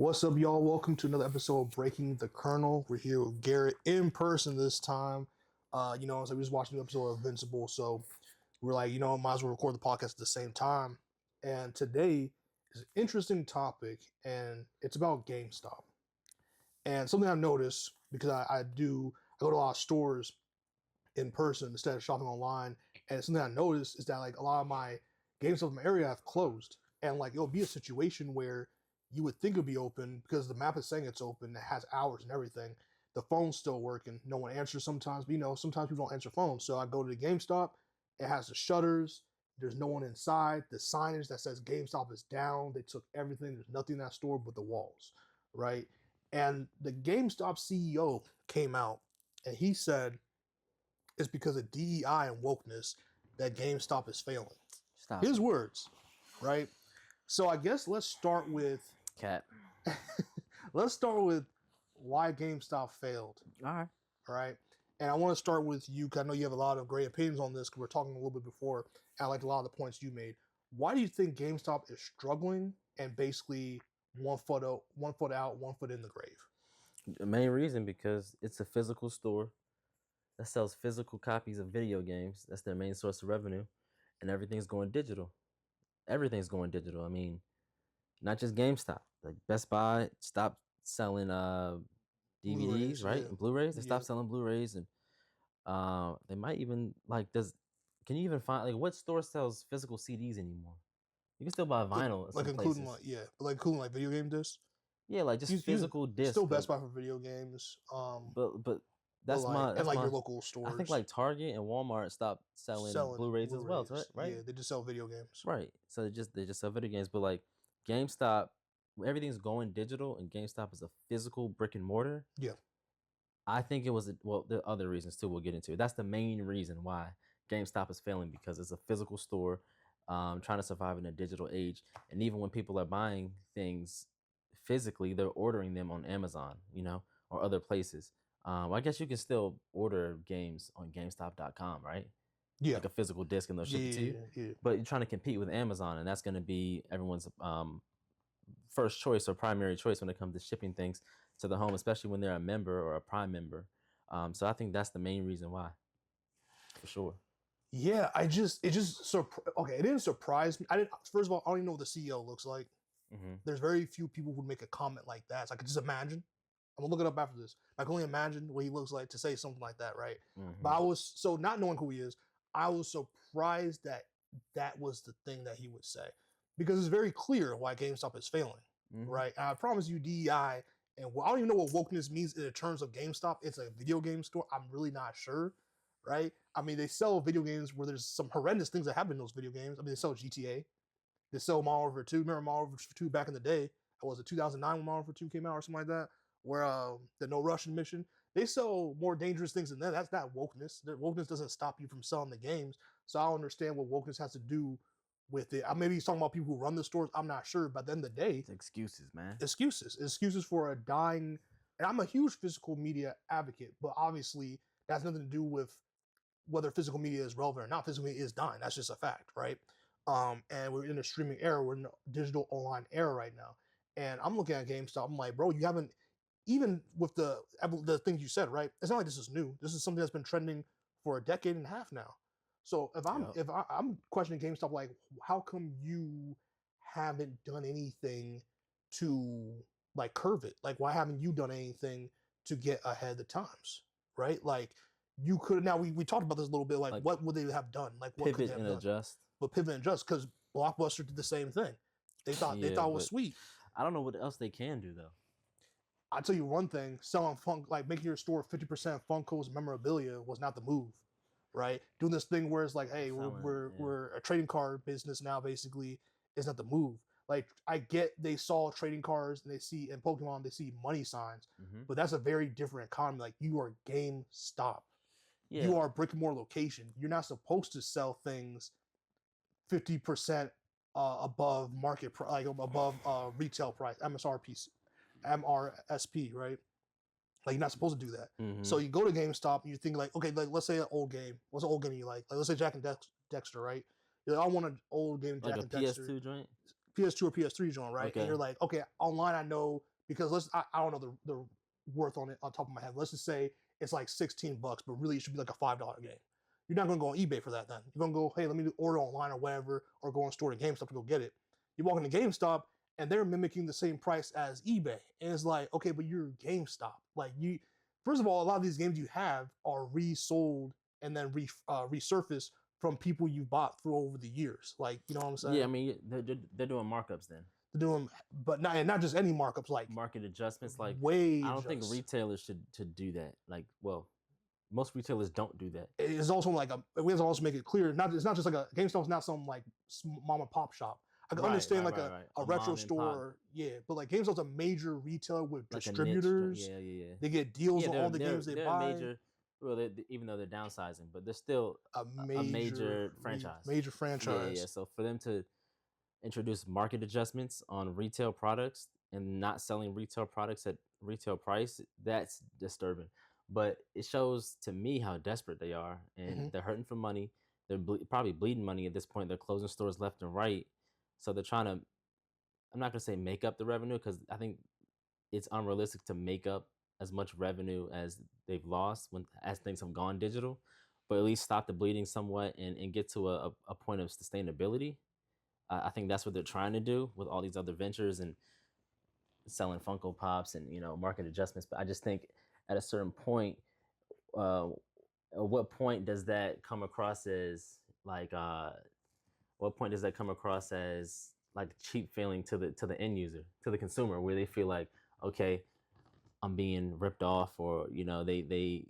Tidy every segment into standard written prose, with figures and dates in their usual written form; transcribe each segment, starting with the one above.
What's up, y'all? Welcome to another episode of Breaking the Kernel. We're here with Garrett in person this time. So we just watched an episode of Invincible, so we're like, might as well record the podcast at the same time. And today is an interesting topic, and it's about GameStop. And something I've noticed because I go to a lot of stores in person instead of shopping online, and something I noticed is that like a lot of my GameStop in my area have closed, and like it'll be a situation where you would think it'd be open because the map is saying it's open. It has hours and everything. The phone's still working. No one answers sometimes. But, sometimes people don't answer phones. So I go to the GameStop. It has the shutters. There's no one inside. The signage that says GameStop is down. They took everything. There's nothing in that store but the walls, right? And the GameStop CEO came out and he said it's because of DEI and wokeness that GameStop is failing. Stop. His words, right? So I guess let's start with Cat. let's start with why GameStop failed. All right. And I want to start with you because I know you have a lot of great opinions on this because we were talking a little bit before. And I liked a lot of the points you made. Why do you think GameStop is struggling and basically one foot out, 1 foot in the grave? The main reason because it's a physical store that sells physical copies of video games. That's their main source of revenue, and everything's going digital. Everything's going digital. I mean, not just GameStop. Like Best Buy stopped selling DVDs, Blu-rays, right? yeah. And Blu-rays. They stopped selling Blu-rays, and they might even can you even find what store sells physical CDs anymore? You can still buy vinyl, including places. video game discs. Yeah, like just physical discs. Still Best Buy for video games. But that's your local stores. I think like Target and Walmart stopped selling Blu-rays as well, right? Yeah, they just sell video games. Right. So they just sell video games, but like GameStop, everything's going digital, and GameStop is a physical brick and mortar. Yeah. I think it was there are other reasons too. We'll get into it. That's the main reason why GameStop is failing, because it's a physical store, trying to survive in a digital age. And even when people are buying things physically, they're ordering them on Amazon, or other places. I guess you can still order games on GameStop.com, right? Yeah. Like a physical disc, and they'll ship it to you. Yeah. But you're trying to compete with Amazon, and that's going to be everyone's first choice or primary choice when it comes to shipping things to the home, especially when they're a member or a Prime member. So I think that's the main reason why, for sure. Yeah, it didn't surprise me. First of all, I don't even know what the CEO looks like. Mm-hmm. There's very few people who would make a comment like that. So I could just imagine. I'm gonna look it up after this. I can only imagine what he looks like to say something like that, right? Mm-hmm. But not knowing who he is, I was surprised that was the thing that he would say, because it's very clear why GameStop is failing, right? And I promise you, DEI, and I don't even know what wokeness means in terms of GameStop. It's a video game store. I'm really not sure, right? I mean, they sell video games where there's some horrendous things that happen in those video games. I mean, they sell GTA. They sell Modern Warfare 2. Remember Modern Warfare 2 back in the day? Was it 2009 when Modern Warfare 2 came out or something like that? Where the No Russian mission, they sell more dangerous things than that. That's not wokeness. Wokeness doesn't stop you from selling the games. So I don't understand what wokeness has to do with it. Maybe he's talking about people who run the stores. I'm not sure. But at the end of the day, it's excuses, man. Excuses for a dying. And I'm a huge physical media advocate, but obviously that has nothing to do with whether physical media is relevant or not. Physical media is dying. That's just a fact, right? And we're in a streaming era. We're in a digital online era right now. And I'm looking at GameStop. I'm like, bro, you haven't. Even with the things you said, right? It's not like this is new. This is something that's been trending for a decade and a half now. So if I'm questioning GameStop, like, how come you haven't done anything to like curve it? Like, why haven't you done anything to get ahead of the times, right? Like, you could. Now we talked about this a little bit. Like what would they have done? Like, what pivot could they have and done? Adjust. But pivot and adjust, because Blockbuster did the same thing. They thought it was sweet. I don't know what else they can do though. I'll tell you one thing, selling making your store 50% Funko's memorabilia was not the move, right? Doing this thing where it's like, hey, we're a trading card business now, basically, is not the move. Like, I get they saw trading cards and they see in Pokemon, they see money signs, but that's a very different economy. Like, you are GameStop. Yeah. You are a brick and mortar location. You're not supposed to sell things 50% above market price, like above retail price, MRSP, right? Like, you're not supposed to do that. Mm-hmm. So you go to GameStop and you think like, okay, like let's say an old game. What's an old game you like? Like, let's say Jack and Dexter, right? You're like, I want an old game, Jack and Dexter. PS2 joint? PS2 or PS3 joint, right? Okay. And you're like, okay, online I know because I don't know the worth on it on top of my head. Let's just say it's like $16, but really it should be like a $5 game. You're not going to go on eBay for that then. You're going to go, hey, let me order online or whatever, or go on store to GameStop to go get it. You walk into GameStop and they're mimicking the same price as eBay. And it's like, okay, but you're GameStop. Like first of all, a lot of these games you have are resold and then resurfaced from people you bought through over the years. Like, you know what I'm saying? Yeah, I mean they're doing markups then. They're doing, but not just any markups, like market adjustments. Like way. I don't think retailers should do that. Like, well, most retailers don't do that. It's also like we have to also make it clear. It's not just like a GameStop's not some like mom and pop shop. I can understand like a retro store, yeah, but like GameStop's a major retailer with like distributors. Yeah. They get deals on all the games they buy. Well, even though they're downsizing, but they're still a major franchise. Major franchise. Yeah. So for them to introduce market adjustments on retail products and not selling retail products at retail price, that's disturbing. But it shows to me how desperate they are, and they're hurting for money. They're probably bleeding money at this point. They're closing stores left and right. So they're trying to, I'm not going to say make up the revenue, because I think it's unrealistic to make up as much revenue as they've lost as things have gone digital, but at least stop the bleeding somewhat and get to a point of sustainability. I think that's what they're trying to do with all these other ventures and selling Funko Pops and, market adjustments. But I just think at a certain point, at what point does that come across as like cheap feeling to the end user, to the consumer, where they feel like, okay, I'm being ripped off, or they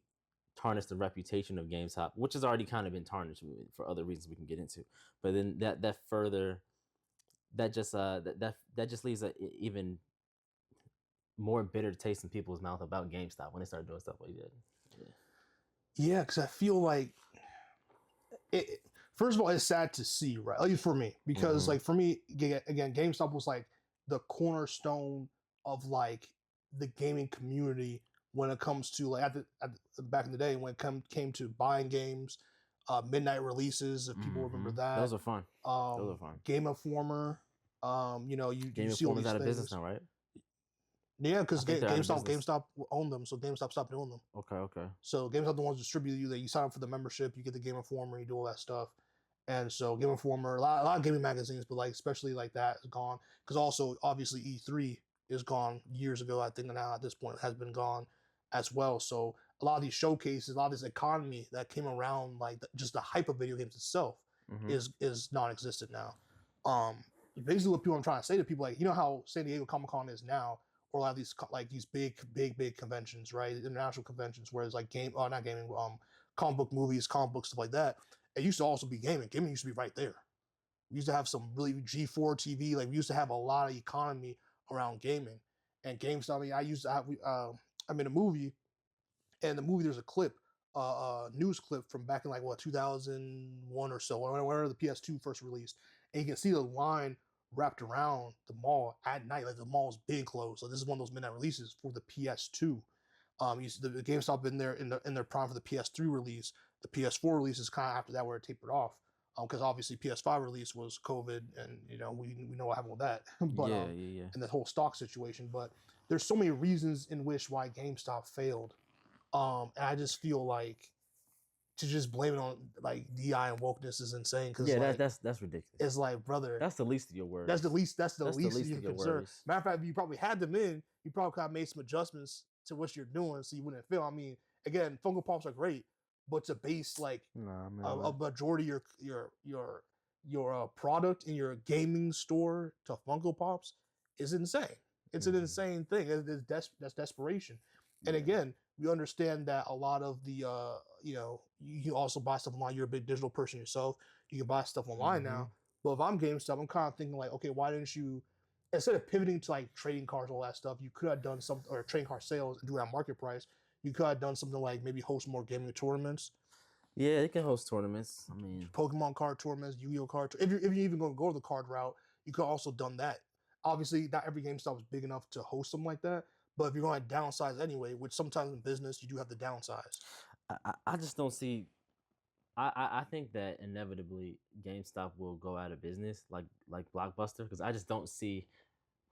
tarnish the reputation of GameStop, which has already kind of been tarnished for other reasons we can get into. But then that just leaves an even more bitter taste in people's mouth about GameStop when they start doing stuff like that. Yeah, because I feel like first of all, it's sad to see, right? At least for me, because like for me, again, GameStop was like the cornerstone of like the gaming community when it comes to like back in the day when it came to buying games, midnight releases, if people remember that. Those are fun. Those are fun. Game Informer. You see all these out things. of business now, right? Yeah, because GameStop owned them, so GameStop stopped doing them. Okay. So GameStop the ones distribute you. That you sign up for the membership, you get the Game Informer, you do all that stuff. And so Game Informer, a lot of gaming magazines, but like especially like that is gone. Because also obviously E3 is gone years ago. I think now at this point has been gone as well. So a lot of these showcases, a lot of this economy that came around, like just the hype of video games itself, is non-existent now. Basically what I'm trying to say to people, like, how San Diego Comic-Con is now, or a lot of these big conventions, right? International conventions, where it's like not gaming, comic book movies, comic book stuff like that. It used to also be gaming. Gaming used to be right there. We used to have some really G4 TV. Like we used to have a lot of economy around gaming and GameStop. I mean, I used to have. I'm in a movie, and the movie there's a clip, news clip from back in like 2001 or so, whenever the PS2 first released, and you can see the line wrapped around the mall at night. Like the mall's been closed, so this is one of those midnight releases for the PS2. The GameStop in their prime for the PS3 release. The PS4 release is kind of after that where it tapered off, because obviously PS5 release was COVID, and we know what happened with that. But yeah. And the whole stock situation. But there's so many reasons in which why GameStop failed, and I just feel like to just blame it on like DI and wokeness is insane. Because that's ridiculous. It's like, brother, that's the least of your worries. That's the least of your concern. Matter of fact, if you probably had them in, you probably could have made some adjustments to what you're doing so you wouldn't fail. I mean, again, Funko Pops are great, but to base like a majority of your product in your gaming store to Funko Pops is insane. It's an insane thing. That's desperation. And again, we understand that a lot of the you can also buy stuff online. You're a big digital person yourself. You can buy stuff online now. But if I'm GameStop, I'm kind of thinking like, okay, why didn't you, instead of pivoting to like trading cards, all that stuff, you could have done something, or trading card sales and do that market price. You could have done something like maybe host more gaming tournaments. Yeah, they can host tournaments. I mean, Pokemon card tournaments, Yu-Gi-Oh card. If you're even going to go the card route, you could also done that. Obviously, not every GameStop is big enough to host something like that. But if you're going to downsize anyway, which sometimes in business you do have to downsize. I just don't see. I think that inevitably GameStop will go out of business, like Blockbuster, because I just don't see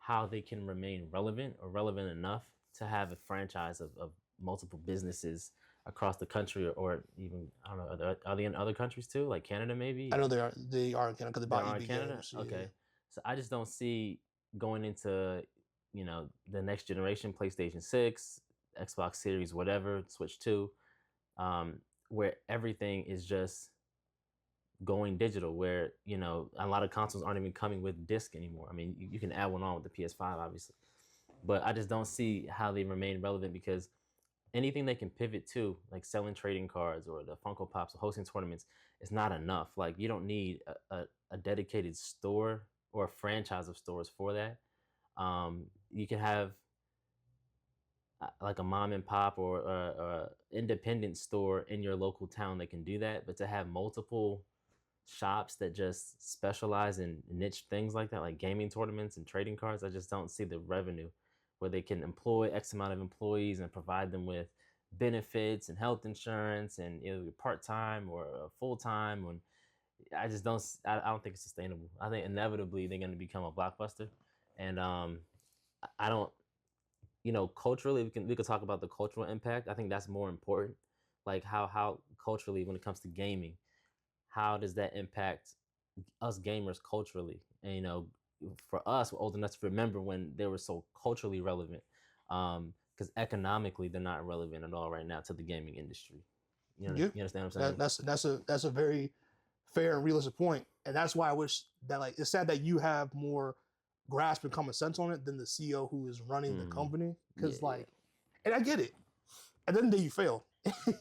how they can remain relevant or relevant enough to have a franchise of multiple businesses across the country, or even I don't know, are they in other countries too, like Canada maybe? I know they are because they They bought are in EB Canada. Games. Yeah. Okay, so I just don't see going into the next generation, PlayStation 6, Xbox Series, whatever, Switch 2, um, where everything is just going digital, where a lot of consoles aren't even coming with disc anymore. I mean, you can add one on with the PS5 obviously, but I just don't see how they remain relevant, because anything they can pivot to, like selling trading cards or the Funko Pops or hosting tournaments, is not enough. Like, you don't need a dedicated store or a franchise of stores for that. You can have like a mom and pop or independent store in your local town that can do that, but to have multiple shops that just specialize in niche things like that, like gaming tournaments and trading cards, I just don't see the revenue where they can employ X amount of employees and provide them with benefits and health insurance and either part time or full time. And I just don't. I don't think it's sustainable. I think inevitably they're going to become a blockbuster, and I don't. Culturally, we could talk about the cultural impact. I think that's more important. Like how culturally, when it comes to gaming, how does that impact us gamers culturally? And for us, we're old enough to remember when they were so culturally relevant. Because economically, they're not relevant at all right now to the gaming industry. Yeah. You understand what I'm saying? That's a very fair and realistic point, and that's why I wish that, like, it's sad that you have more grasp and common sense on it than the CEO who is running the company, because Yeah, and I get it. At the end of the day, you fail.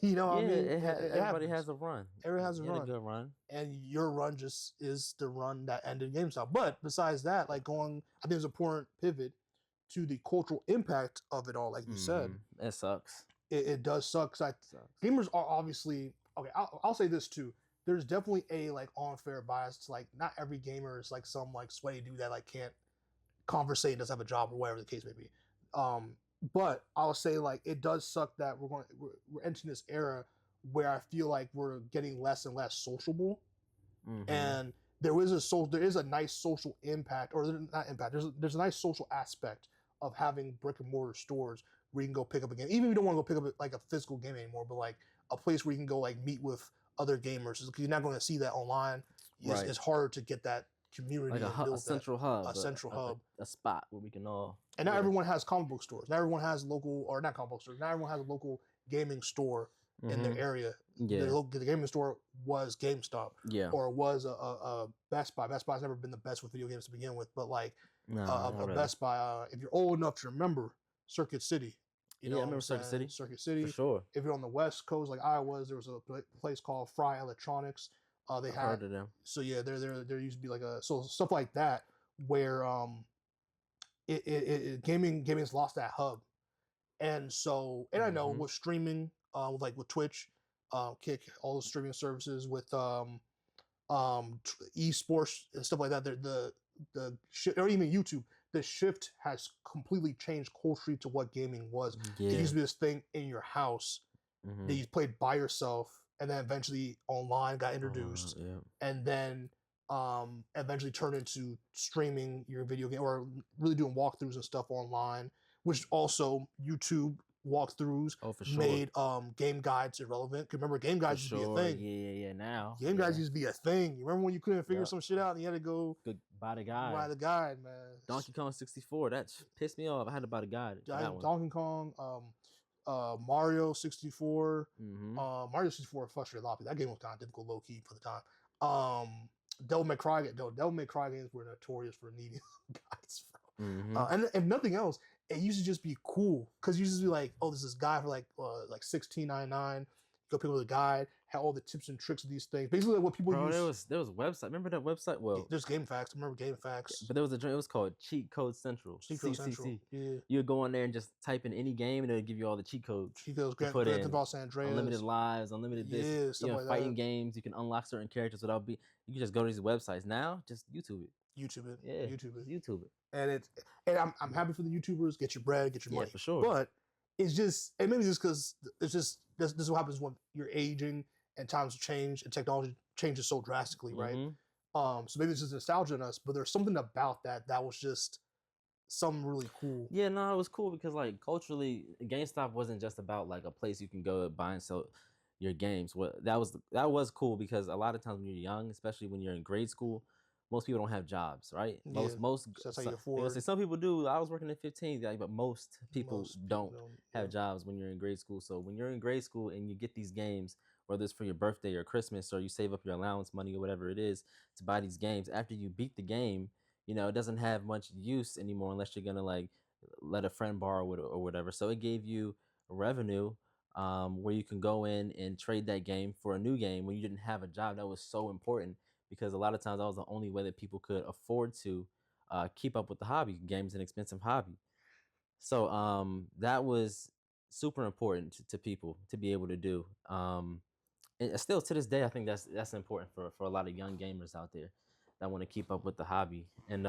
You know what I yeah. mean? Everybody Happens. has a run. Everyone has a You had a run, good run. and your run just is the run that ended GameStop. But besides that, like, I think it's an important pivot to the cultural impact of it all. Like you said, It sucks. it does suck. Sucks. Gamers are obviously okay. I'll say this too. There's definitely a like unfair bias to, like, not every gamer is like some like sweaty dude that like can't conversate and doesn't have a job or whatever the case may be. Um, but I'll say, like, it does suck that we're entering this era where I feel like we're getting less and less sociable, and there is a nice social impact, or not impact. There's a nice social aspect of having brick and mortar stores where you can go pick up a game, even if you don't want to go pick up like a physical game anymore, but like a place where you can go like meet with other gamers, because you're not going to see that online. Right. It's harder to get that community, Like and build a central hub, a central hub. a spot where we can all. And not everyone has comic book stores. Not everyone has local, or not comic book stores. Not everyone has a local gaming store in their area. Yeah. The gaming store was GameStop, Yeah. or was a Best Buy. Best Buy's never been the best with video games to begin with, but like No, a not really. Best Buy. If you're old enough to remember Circuit City, you know, I what remember I'm Circuit saying? City. Circuit City. For sure. If you're on the West Coast, like I was, there was a place called Fry Electronics. They I've had, heard of them. so yeah, there used to be like so stuff like that where gaming's lost that hub, and so, and I know with streaming, like with Twitch, Kick, all the streaming services with esports and stuff like that, the or even YouTube, the shift has completely changed culturally to what gaming was. Yeah. It used to be this thing in your house that you played by yourself, and then eventually online got introduced, and then eventually turned into streaming your video game, or really doing walkthroughs and stuff online, which also YouTube walkthroughs made game guides irrelevant. Because remember, game guides used to be a thing. Yeah. Now game guides used to be a thing. You remember when you couldn't figure some shit out and you had to go buy the guide? Buy the guide, man. Donkey Kong 64. That pissed me off. I had to buy the guide. Donkey Kong, Mario 64. Mario 64 frustrated a lot of people. That game was kind of difficult, low key for the time. Devil May Cry games were notorious for needing guides, bro. And if nothing else, it used to just be cool, because you used to be like, oh, this is guy for like $16.99. Go pick up the guide, had all the tips and tricks of these things. Basically, like what people use. There was a website. Remember that website? Well, there's GameFAQs. Remember GameFAQs? But there was it was called Cheat Code Central. CCC. Yeah. You would go on there and just type in any game, and it would give you all the cheat codes. Cheat codes. Grand Theft Auto San Andreas. Unlimited lives, unlimited this. Stuff like fighting that. games. You can unlock certain characters without You can just go to these websites now. Just YouTube it. YouTube it. Yeah. YouTube it. And I'm happy for the YouTubers. Get your bread, get your money. Yeah, for sure. But it's just, and maybe just because it's just this is what happens when you're aging and times change and technology changes so drastically, right? So maybe it's just nostalgia in us, but there's something about that was just something really cool. Yeah, no, it was cool because like culturally, GameStop wasn't just about like a place you can go buy and sell your games. What that was cool because a lot of times when you're young, especially when you're in grade school, most people don't have jobs, right? Yeah, Most that's how you they're gonna afford. say some people do. I was working at 15, like, but most people Most people don't don't. have Yeah. jobs when you're in grade school. So when you're in grade school and you get these games, whether it's for your birthday or Christmas, or you save up your allowance money or whatever it is to buy these games, after you beat the game, it doesn't have much use anymore unless you're gonna like let a friend borrow it or whatever. So it gave you revenue where you can go in and trade that game for a new game when you didn't have a job. That was so important because a lot of times that was the only way that people could afford to keep up with the hobby. Games an expensive hobby. So that was super important to people to be able to do. And still to this day, I think that's important for a lot of young gamers out there that want to keep up with the hobby. And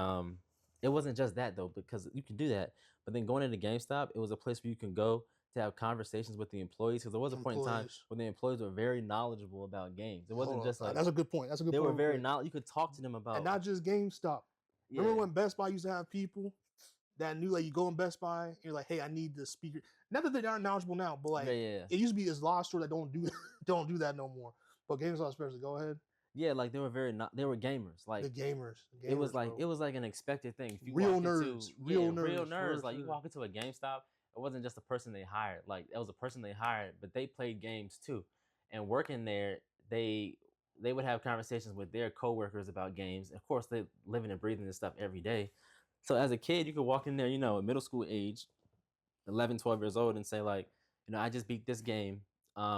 it wasn't just that though, because you can do that. But then going into GameStop, it was a place where you can go to have conversations with the employees. Because there was a point in time Employees. when the employees were very knowledgeable about games. It wasn't Hold just on. like That's a good point. That's a good they were point. very knowledgeable. You could talk to them And about not just GameStop. yeah, Remember when Best Buy used to have people that knew, like, you go in Best Buy, and you're like, hey, I need the speaker. Not that they aren't knowledgeable now, but like yeah. it used to be this lot of stores that don't do that no more. But GameStop especially, go ahead. Yeah, like they were they were gamers. Like The gamers, it was like bro. it was like an expected thing. If you Real walk nerds, into real real nerds, nerds, for like you sure. walk into a GameStop, it wasn't just a person they hired. Like it was a person they hired, but they played games too. And working there, they would have conversations with their coworkers about games. Of course, they living and breathing this stuff every day. So as a kid, you could walk in there, middle school age, 11, 12 years old and say like, I just beat this game.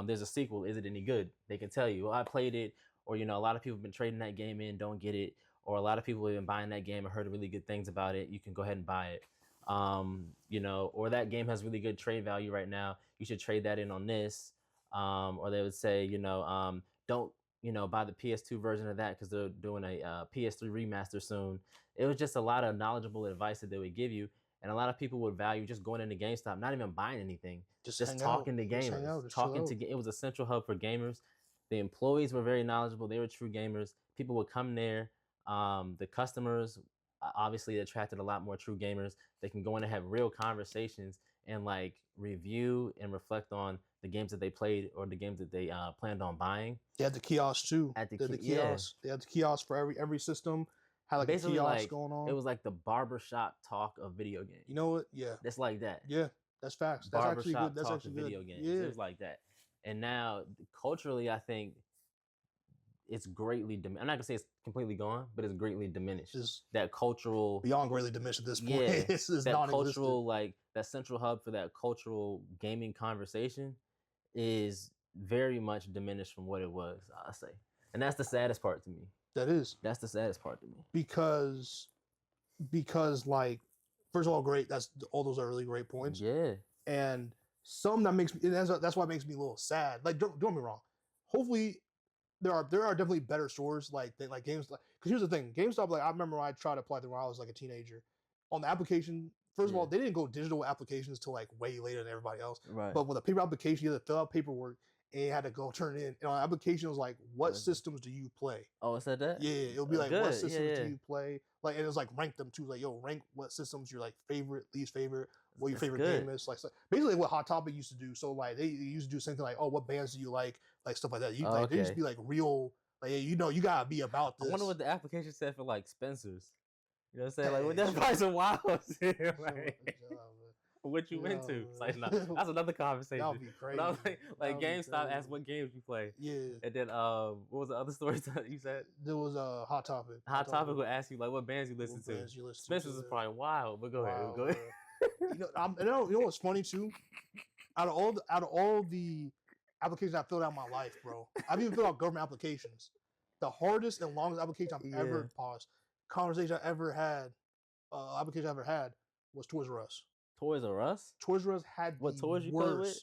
There's a sequel. Is it any good? They can tell you, well, I played it, or a lot of people have been trading that game in, don't get it, or a lot of people have been buying that game and heard really good things about it. You can go ahead and buy it. Or that game has really good trade value right now. You should trade that in on this. Or they would say, don't buy the PS2 version of that because they're doing a PS3 remaster soon. It was just a lot of knowledgeable advice that they would give you. And a lot of people would value just going into GameStop, not even buying anything, just talking to gamers, hang out, just chill out. it was a central hub for gamers. The employees were very knowledgeable. They were true gamers. People would come there. The customers obviously attracted a lot more true gamers. They can go in and have real conversations and like review and reflect on the games that they played or the games that they planned on buying. They had the kiosks too. At the kiosks. They had the kiosks for every system. Had like basically a kiosk like, going on. It was like the barbershop talk of video games. You know what? Yeah. That's like that. Yeah, that's facts. That's actually good. That's actually good. Video games. Yeah. It was like that. And now culturally, I think it's greatly I'm not gonna say it's completely gone, but it's greatly diminished. That cultural beyond greatly diminished at this point. Yeah, it's that cultural, like that central hub for that cultural gaming conversation is very much diminished from what it was, I say. And that's the saddest part to me. That's the saddest part to me. Because like, first of all, great. All those are really great points. Yeah. And some that makes me, that's why it makes me a little sad. Like, don't get me wrong. Hopefully, there are definitely better stores like games. Because here's the thing, GameStop. Like, I remember I tried to apply them when I was like a teenager. On the application, first of all, they didn't go digital applications till like way later than everybody else. Right. But with a paper application, you had to fill out paperwork and you had to go turn it in. And on the application, it was like, what systems do you play? Oh, it said that? Yeah, it'll be like, what systems do you play? Like, and it was like, rank them too. Like, yo, rank what systems your like favorite, least favorite, what your favorite game is. Like, so basically what Hot Topic used to do. So like, they used to do something like, oh, what bands do you like stuff like that. You they used to be like real, like, you gotta be about this. I wonder what the application said for like Spencer's. You know what I'm saying? Like, well, that's probably some wild shit. Like, what you into? It's like, no, that's another conversation. That would be crazy. Like GameStop asked what games you play. Yeah. And then what was the other story you said? There was a Hot Topic. Hot Topic would ask you like what bands you listen to. Spencer's is probably wild, but go ahead. Go ahead. You know what's funny too? Out of all the applications I filled out in my life, bro, I've even filled out government applications. The hardest and longest application I've ever paused, conversation I ever had, application I ever had was Toys R Us. Toys R Us? Toys R Us had what toys you play with,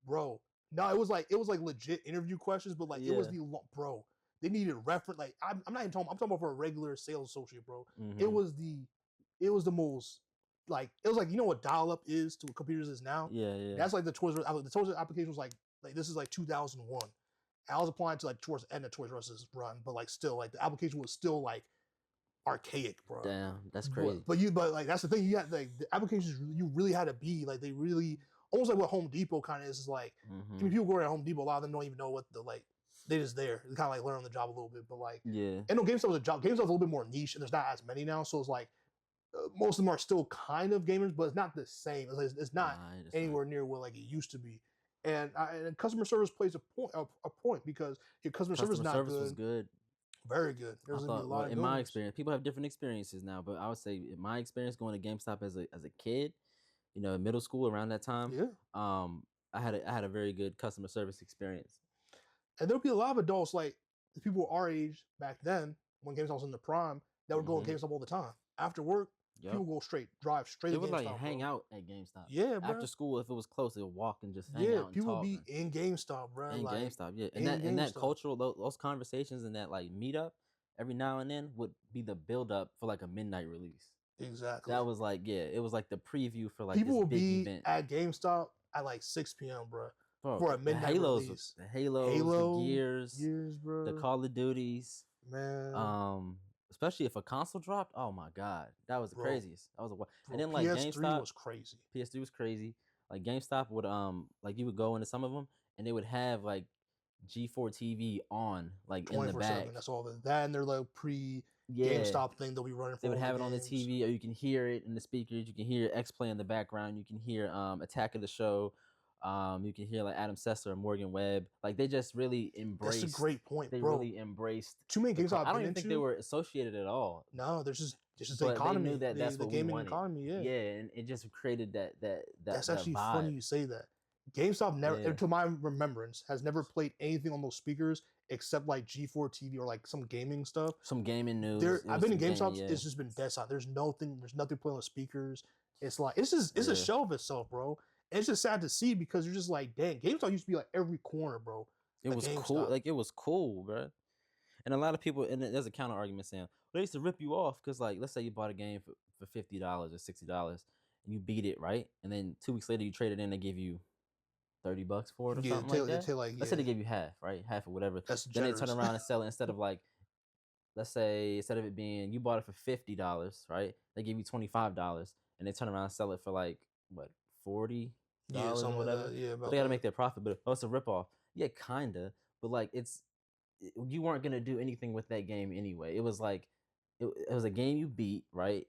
bro. No, it was like legit interview questions, but like it was bro. They needed reference. Like I'm not even talking. I'm talking about for a regular sales associate, bro. Mm-hmm. It was the most like it was like, you know what dial up is to what computers is now. Yeah. That's like the Toys R Us. The Toys R Us application was like this is like 2001. I was applying to like towards the end of Toys R Us's run, but like still like the application was still like archaic, bro. Damn, that's crazy. But like that's the thing. You got like the applications. You really had to be like they really almost like what Home Depot kind of is like. I mean, people go to Home Depot. A lot of them don't even know what the like. They just there. They kind of like learn on the job a little bit. But like, Yeah. I know GameStop was a job. GameStop's a little bit more niche, and there's not as many now. So it's like most of them are still kind of gamers, but it's not the same. It's not anywhere near what like it used to be. And customer service plays a point because your customer service is not service good. was good. Very good. There's gonna be a lot of in my experience, people have different experiences now, but I would say in my experience going to GameStop as a kid, you know, in middle school around that time, I had a very good customer service experience. And there'll be a lot of adults like people our age back then when GameStop was in the prime that would go to GameStop all the time after work. People go drive straight. They to would GameStop, like hang out at GameStop. Yeah, bro. After school, if it was close, they would walk and just hang out. And people talk be in GameStop, bro. In like, GameStop, yeah. And that cultural those conversations and that like meetup every now and then would be the build up for like a midnight release. Exactly. That was like it was like the preview for like people this will big be event. at GameStop at like 6 p.m., bro. For a midnight release. The Halos, the Gears, bro. The Call of Duties, man. Especially if a console dropped, oh my god, that was the craziest. That was and then like PS3 GameStop was crazy. PS3 was crazy. Like GameStop would like you would go into some of them and they would have like G4 TV on like in the back. That's all that and their like GameStop thing they'll be running. They would have it on the TV, or you can hear it in the speakers. You can hear X Play in the background. You can hear Attack of the Show. You can hear like Adam Sessler and Morgan Webb. Like they just really embraced. That's a great point, they bro. Really embraced too many games. I don't even think they were associated at all. No, there's just the economy. They knew that's the what gaming we wanted. economy. Yeah, and it just created that. That's actually vibe. funny you say that. GameStop never, to my remembrance, has never played anything on those speakers except like G4 TV or like some gaming stuff. Some gaming news. I've been in GameStop. It's just been dead silent. There's nothing playing on the speakers. It's like it's a show of itself, bro. And it's just sad to see because you're just like, dang, GameStop used to be like every corner, bro. It was cool. Like it was cool, bro. And a lot of people, and there's a counter argument saying, well, they used to rip you off because, like, let's say you bought a game for $50 or $60 and you beat it, right? And then 2 weeks later you trade it in, they give you $30 for it or something like that. Let's say they give you half, right? Half or whatever. That's then generous. They turn around and sell it instead of like, let's say instead of it being you bought it for $50, right? They give you $25 and they turn around and sell it for like what $40 or whatever. But they got to make their profit. But it's a ripoff. Yeah, kinda. But like you weren't gonna do anything with that game anyway. It was like it was a game you beat, right?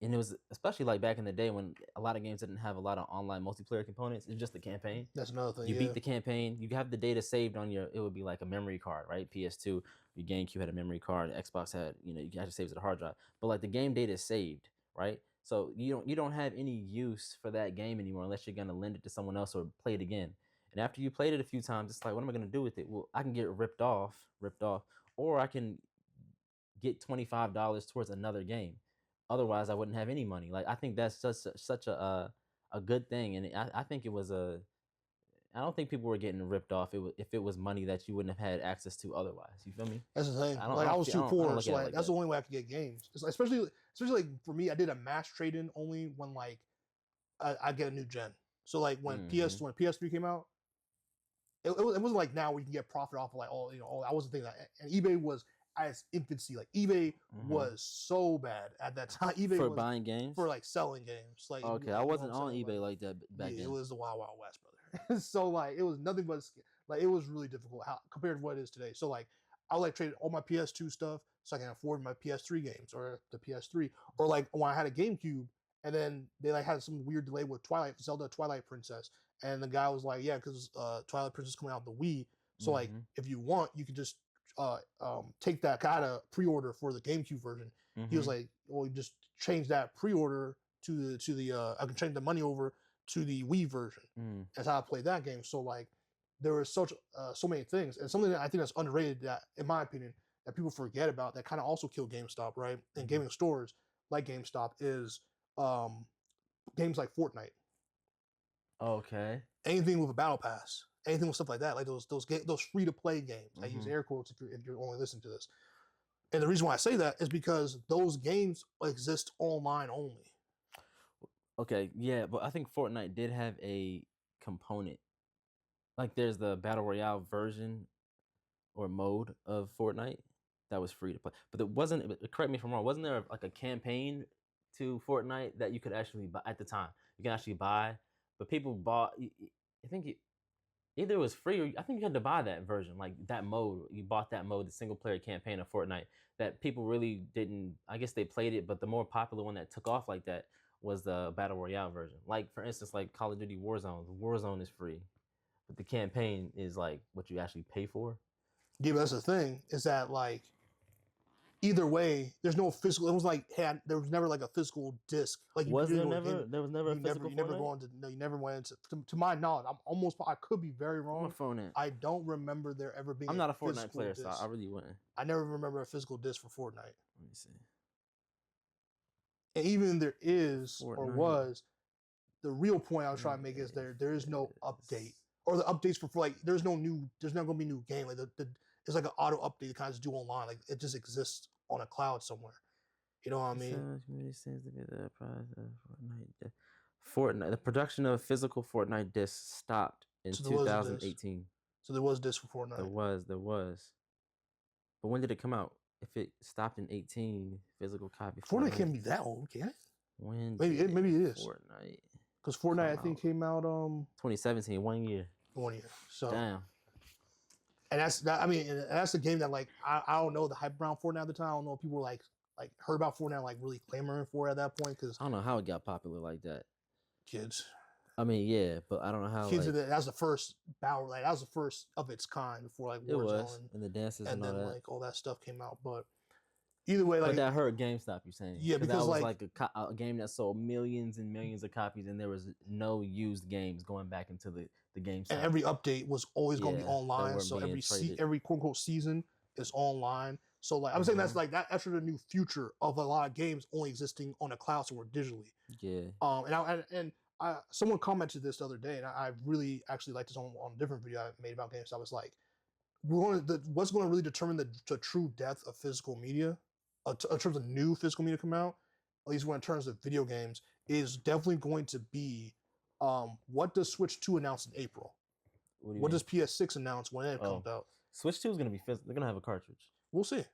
And it was especially like back in the day when a lot of games didn't have a lot of online multiplayer components. It's just the campaign. That's another thing. You beat the campaign. You have the data saved on your. It would be like a memory card, right? PS2, your GameCube had a memory card. Xbox had, you had to save it to the hard drive. But like the game data is saved, right? So you don't have any use for that game anymore unless you're gonna lend it to someone else or play it again. And after you played it a few times, it's like, what am I gonna do with it? Well, I can get ripped off, or I can get $25 towards another game. Otherwise, I wouldn't have any money. Like I think that's such a good thing, and I think it was a. I don't think people were getting ripped off. If it was money that you wouldn't have had access to otherwise. You feel me? That's the thing. I was too poor, so like that's the only way I could get games. Especially like for me, I did a mass trade in only when like I get a new gen. So like when PS3 came out, it wasn't like now where you can get profit off of like I wasn't thinking that. And eBay was at its infancy. Like eBay was so bad at that time. eBay for was buying games, for like selling games. Like okay, I wasn't on eBay like that back then. It was the Wild Wild West, brother. So like it was nothing but like it was really difficult compared to what it is today. So like I would like trade all my PS2 stuff so I can afford my PS3 games or the PS3, or like when I had a GameCube and then they like had some weird delay with Zelda Twilight Princess, and the guy was like, yeah, because Twilight Princess coming out the Wii, so like if you want, you can just take that kind of pre-order for the GameCube version. He was like, well, you just change that pre-order to the I can change the money over to the Wii version. That's how I played that game. So like there were so many things, and something that I think that's underrated, that in my opinion that people forget about, that kind of also killed GameStop, right? And gaming stores like GameStop is games like Fortnite. Okay. Anything with a battle pass, anything with stuff like that, like those free to play games. I use air quotes if you're only listening to this. And the reason why I say that is because those games exist online only. Okay, yeah, but I think Fortnite did have a component. Like there's the battle royale version or mode of Fortnite. that was free to play. But it wasn't. Correct me if I'm wrong. Wasn't there like a campaign to Fortnite that you could actually buy at the time? You can actually buy, but people bought. I think either it was free or I think you had to buy that version, like that mode. You bought that mode, the single player campaign of Fortnite that people really didn't. I guess they played it, but the more popular one that took off like that was the battle royale version. Like for instance, like Call of Duty Warzone. Warzone is free, but the campaign is like what you actually pay for. Yeah, but that's the thing is that like either way, there's no physical. It was like there was never like a physical disc. Like Was you there didn't go never? in, There was never a you never physical you never Fortnite? go into no, you never went into. To my knowledge, I could be very Where my wrong. phone at? I don't remember there ever being. I'm not a Fortnite physical player, disc. so I really wouldn't. I never remember a physical disc for Fortnite. Let me see. And even there is or Fortnite. was, the real point I was trying to make is there is no update or the updates for like there's not gonna be new game like it's like an auto update that kind of just do online like it just exists on a cloud somewhere. You know what I mean? Community seems to be the prize of Fortnite. Fortnite. The production of physical Fortnite discs stopped in So there was a disc. 2018. So there was disc for Fortnite. There was. But when did it come out? If it stopped in 18, physical copy. Fortnite can't be that old, can it? When? Maybe it is. Fortnite. Because Fortnite I think came out 2017, 1 year. 1 year. So damn. And that's that. I mean, and that's the game that like I don't know the hype around Fortnite at the time. I don't know if people were like heard about Fortnite like really clamoring for it at that point because I don't know how it got popular like that. Kids. I mean, yeah, but I don't know how. Kids, that was the first battle. Like that was the first of its kind before like Warzone and the dances and all then that. like all that stuff came out. But either way, like but that hurt GameStop. You're saying? Yeah, because that was like a game that sold millions and millions of copies, and there was no used games going back into the GameStop. And every update was always going to be online. So every quote unquote season is online. So like I'm saying that's like that's the new future of a lot of games only existing on a cloud somewhere digitally. Yeah. And someone commented this the other day, and I really actually liked this on a different video I made about GameStop. It's like what's going to really determine the true depth of physical media, in terms of new physical media come out, at least when in terms of video games, is definitely going to be what does Switch 2 announce in April? What does PS6 announce when it comes out? Switch 2 is going to be physical. They're going to have a cartridge. We'll see.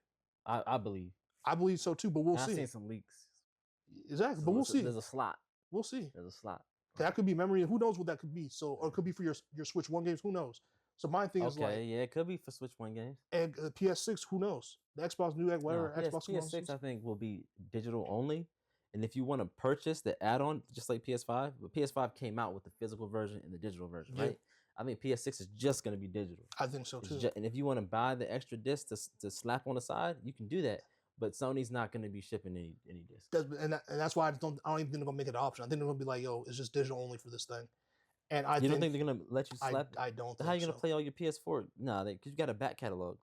I believe. I believe so too, but we'll see. I've seen some leaks. Exactly, but we'll see. There's a slot. We'll see. There's a slot. That could be memory. Who knows what that could be? So, or it could be for your Switch 1 games. Who knows? So my thing is like, yeah, it could be for Switch 1 games. And the PS6, who knows? The Xbox New X, whatever Xbox PS6, I think will be digital only. And if you want to purchase the add-on, just like PS5, but PS5 came out with the physical version and the digital version, right? I think PS6 is just going to be digital. I think so too. And if you want to buy the extra disc to slap on the side, you can do that. But Sony's not going to be shipping any discs. And that's why I don't even think they're going to make it an option. I think they're going to be like, yo, it's just digital only for this thing. And you don't think they're going to let you slap? I don't think How are you going to play all your PS4? Nah, because you got a back catalog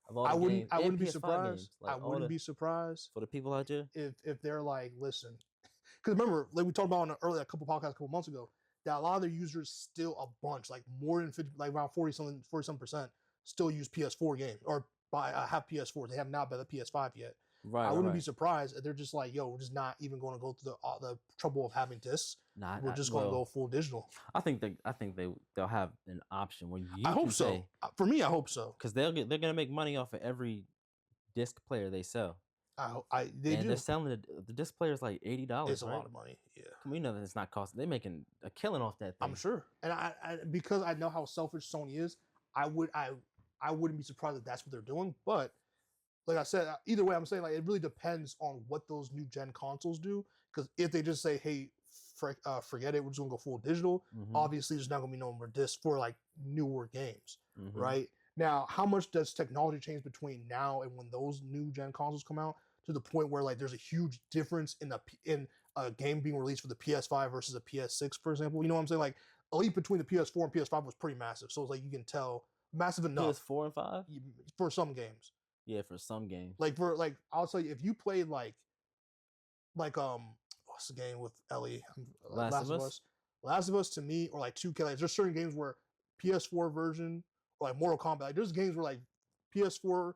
of all the games. I wouldn't be surprised. I wouldn't be surprised for the people out there if they're like, listen, because remember, like we talked about a couple podcasts a couple months ago, that a lot of their users still a bunch, like more than 50, like around 40% still use PS4 games or have PS4s. They have not bought the PS5 yet. Right. I wouldn't be surprised if they're just like, yo, we're just not even going to go through the trouble of having discs. We're just going to go full digital. I think they'll have an option where you. I hope so. For me, I hope so. Because they're gonna make money off of every disc player they sell. They're selling the disc player is like $80. It's a lot of money. Yeah. We know that it's not costing. They're making a killing off that thing. I'm sure. And I because I know how selfish Sony is, I wouldn't be surprised if that's what they're doing. But like I said, either way, I'm saying like it really depends on what those new gen consoles do. Because if they just say, hey, forget it, we're just gonna go full digital. Obviously, there's not gonna be no more discs for like newer games, right? Now, how much does technology change between now and when those new gen consoles come out to the point where like there's a huge difference in a game being released for the PS5 versus a PS6, for example? You know what I'm saying? Like a leap between the PS4 and PS5 was pretty massive. So it's like you can tell massive enough. PS4 and 5 for some games. Yeah, for some games. Like I'll tell you, if you played like what's the game with Ellie? Last of Us. Last of Us to me, or like 2K. Like there's certain games where PS4 version, or like Mortal Kombat. Like there's games where like PS4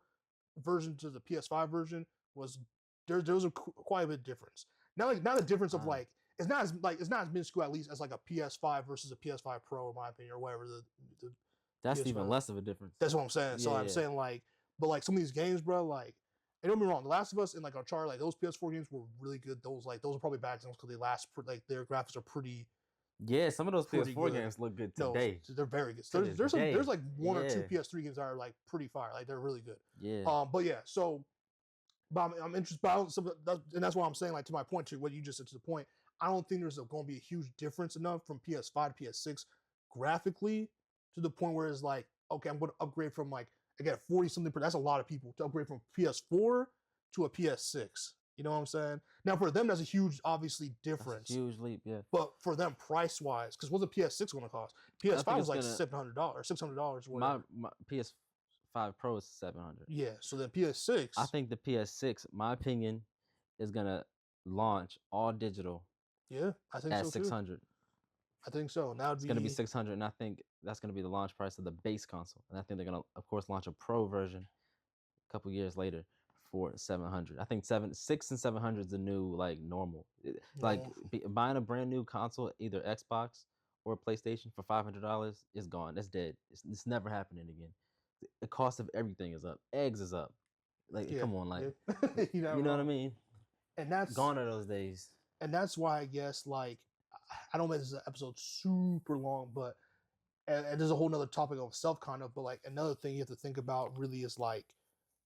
version to the PS5 version was there was quite a bit of difference. Not a difference of like it's not as minuscule at least as like a PS5 versus a PS5 Pro in my opinion or whatever. That's PS5. even less of a difference. That's what I'm saying. So I'm saying like. But like some of these games, bro, like, and don't be wrong, The Last of Us and like Uncharted, like those PS4 games were really good. Those are probably bad examples because they last like their graphics are Yeah, some of those pretty PS4 good. games look good No, today. they're very good. To this There's day. like one or two Yeah. PS3 games that are like pretty fire. Like they're really good. Yeah. But yeah, so but I'm interested. But and that's why I'm saying, like, to my point, to what you just said, to the point. I don't think there's going to be a huge difference enough from PS5 to PS6 graphically to the point where it's like, okay, I'm going to upgrade from like again 40 something. That's a lot of people to upgrade from PS4 to a PS6. You know what I'm saying? Now for them, that's a huge, obviously difference. That's a huge leap, yeah. But for them, price wise, because what's a PS6 going to cost? PS5 was like $700, $600. My PS5 Pro is $700. Yeah, so then PS6. I think the PS6, my opinion, is gonna launch all digital. Yeah, I think at so $600. Too. I think so. Now it's gonna be $600, and I think that's gonna be the launch price of the base console. And I think they're gonna, of course, launch a Pro version a couple years later for $700. I think 6 and 700 is the new like normal. Like buying a brand new console, either Xbox or PlayStation for $500 is gone. That's dead. It's never happening again. The cost of everything is up. Eggs is up. Like, come on, like, you know what I mean? And that's gone are those days. And that's why I guess, like, I don't think this is an episode super long, but and there's a whole nother topic of self kind of, but like another thing you have to think about really is like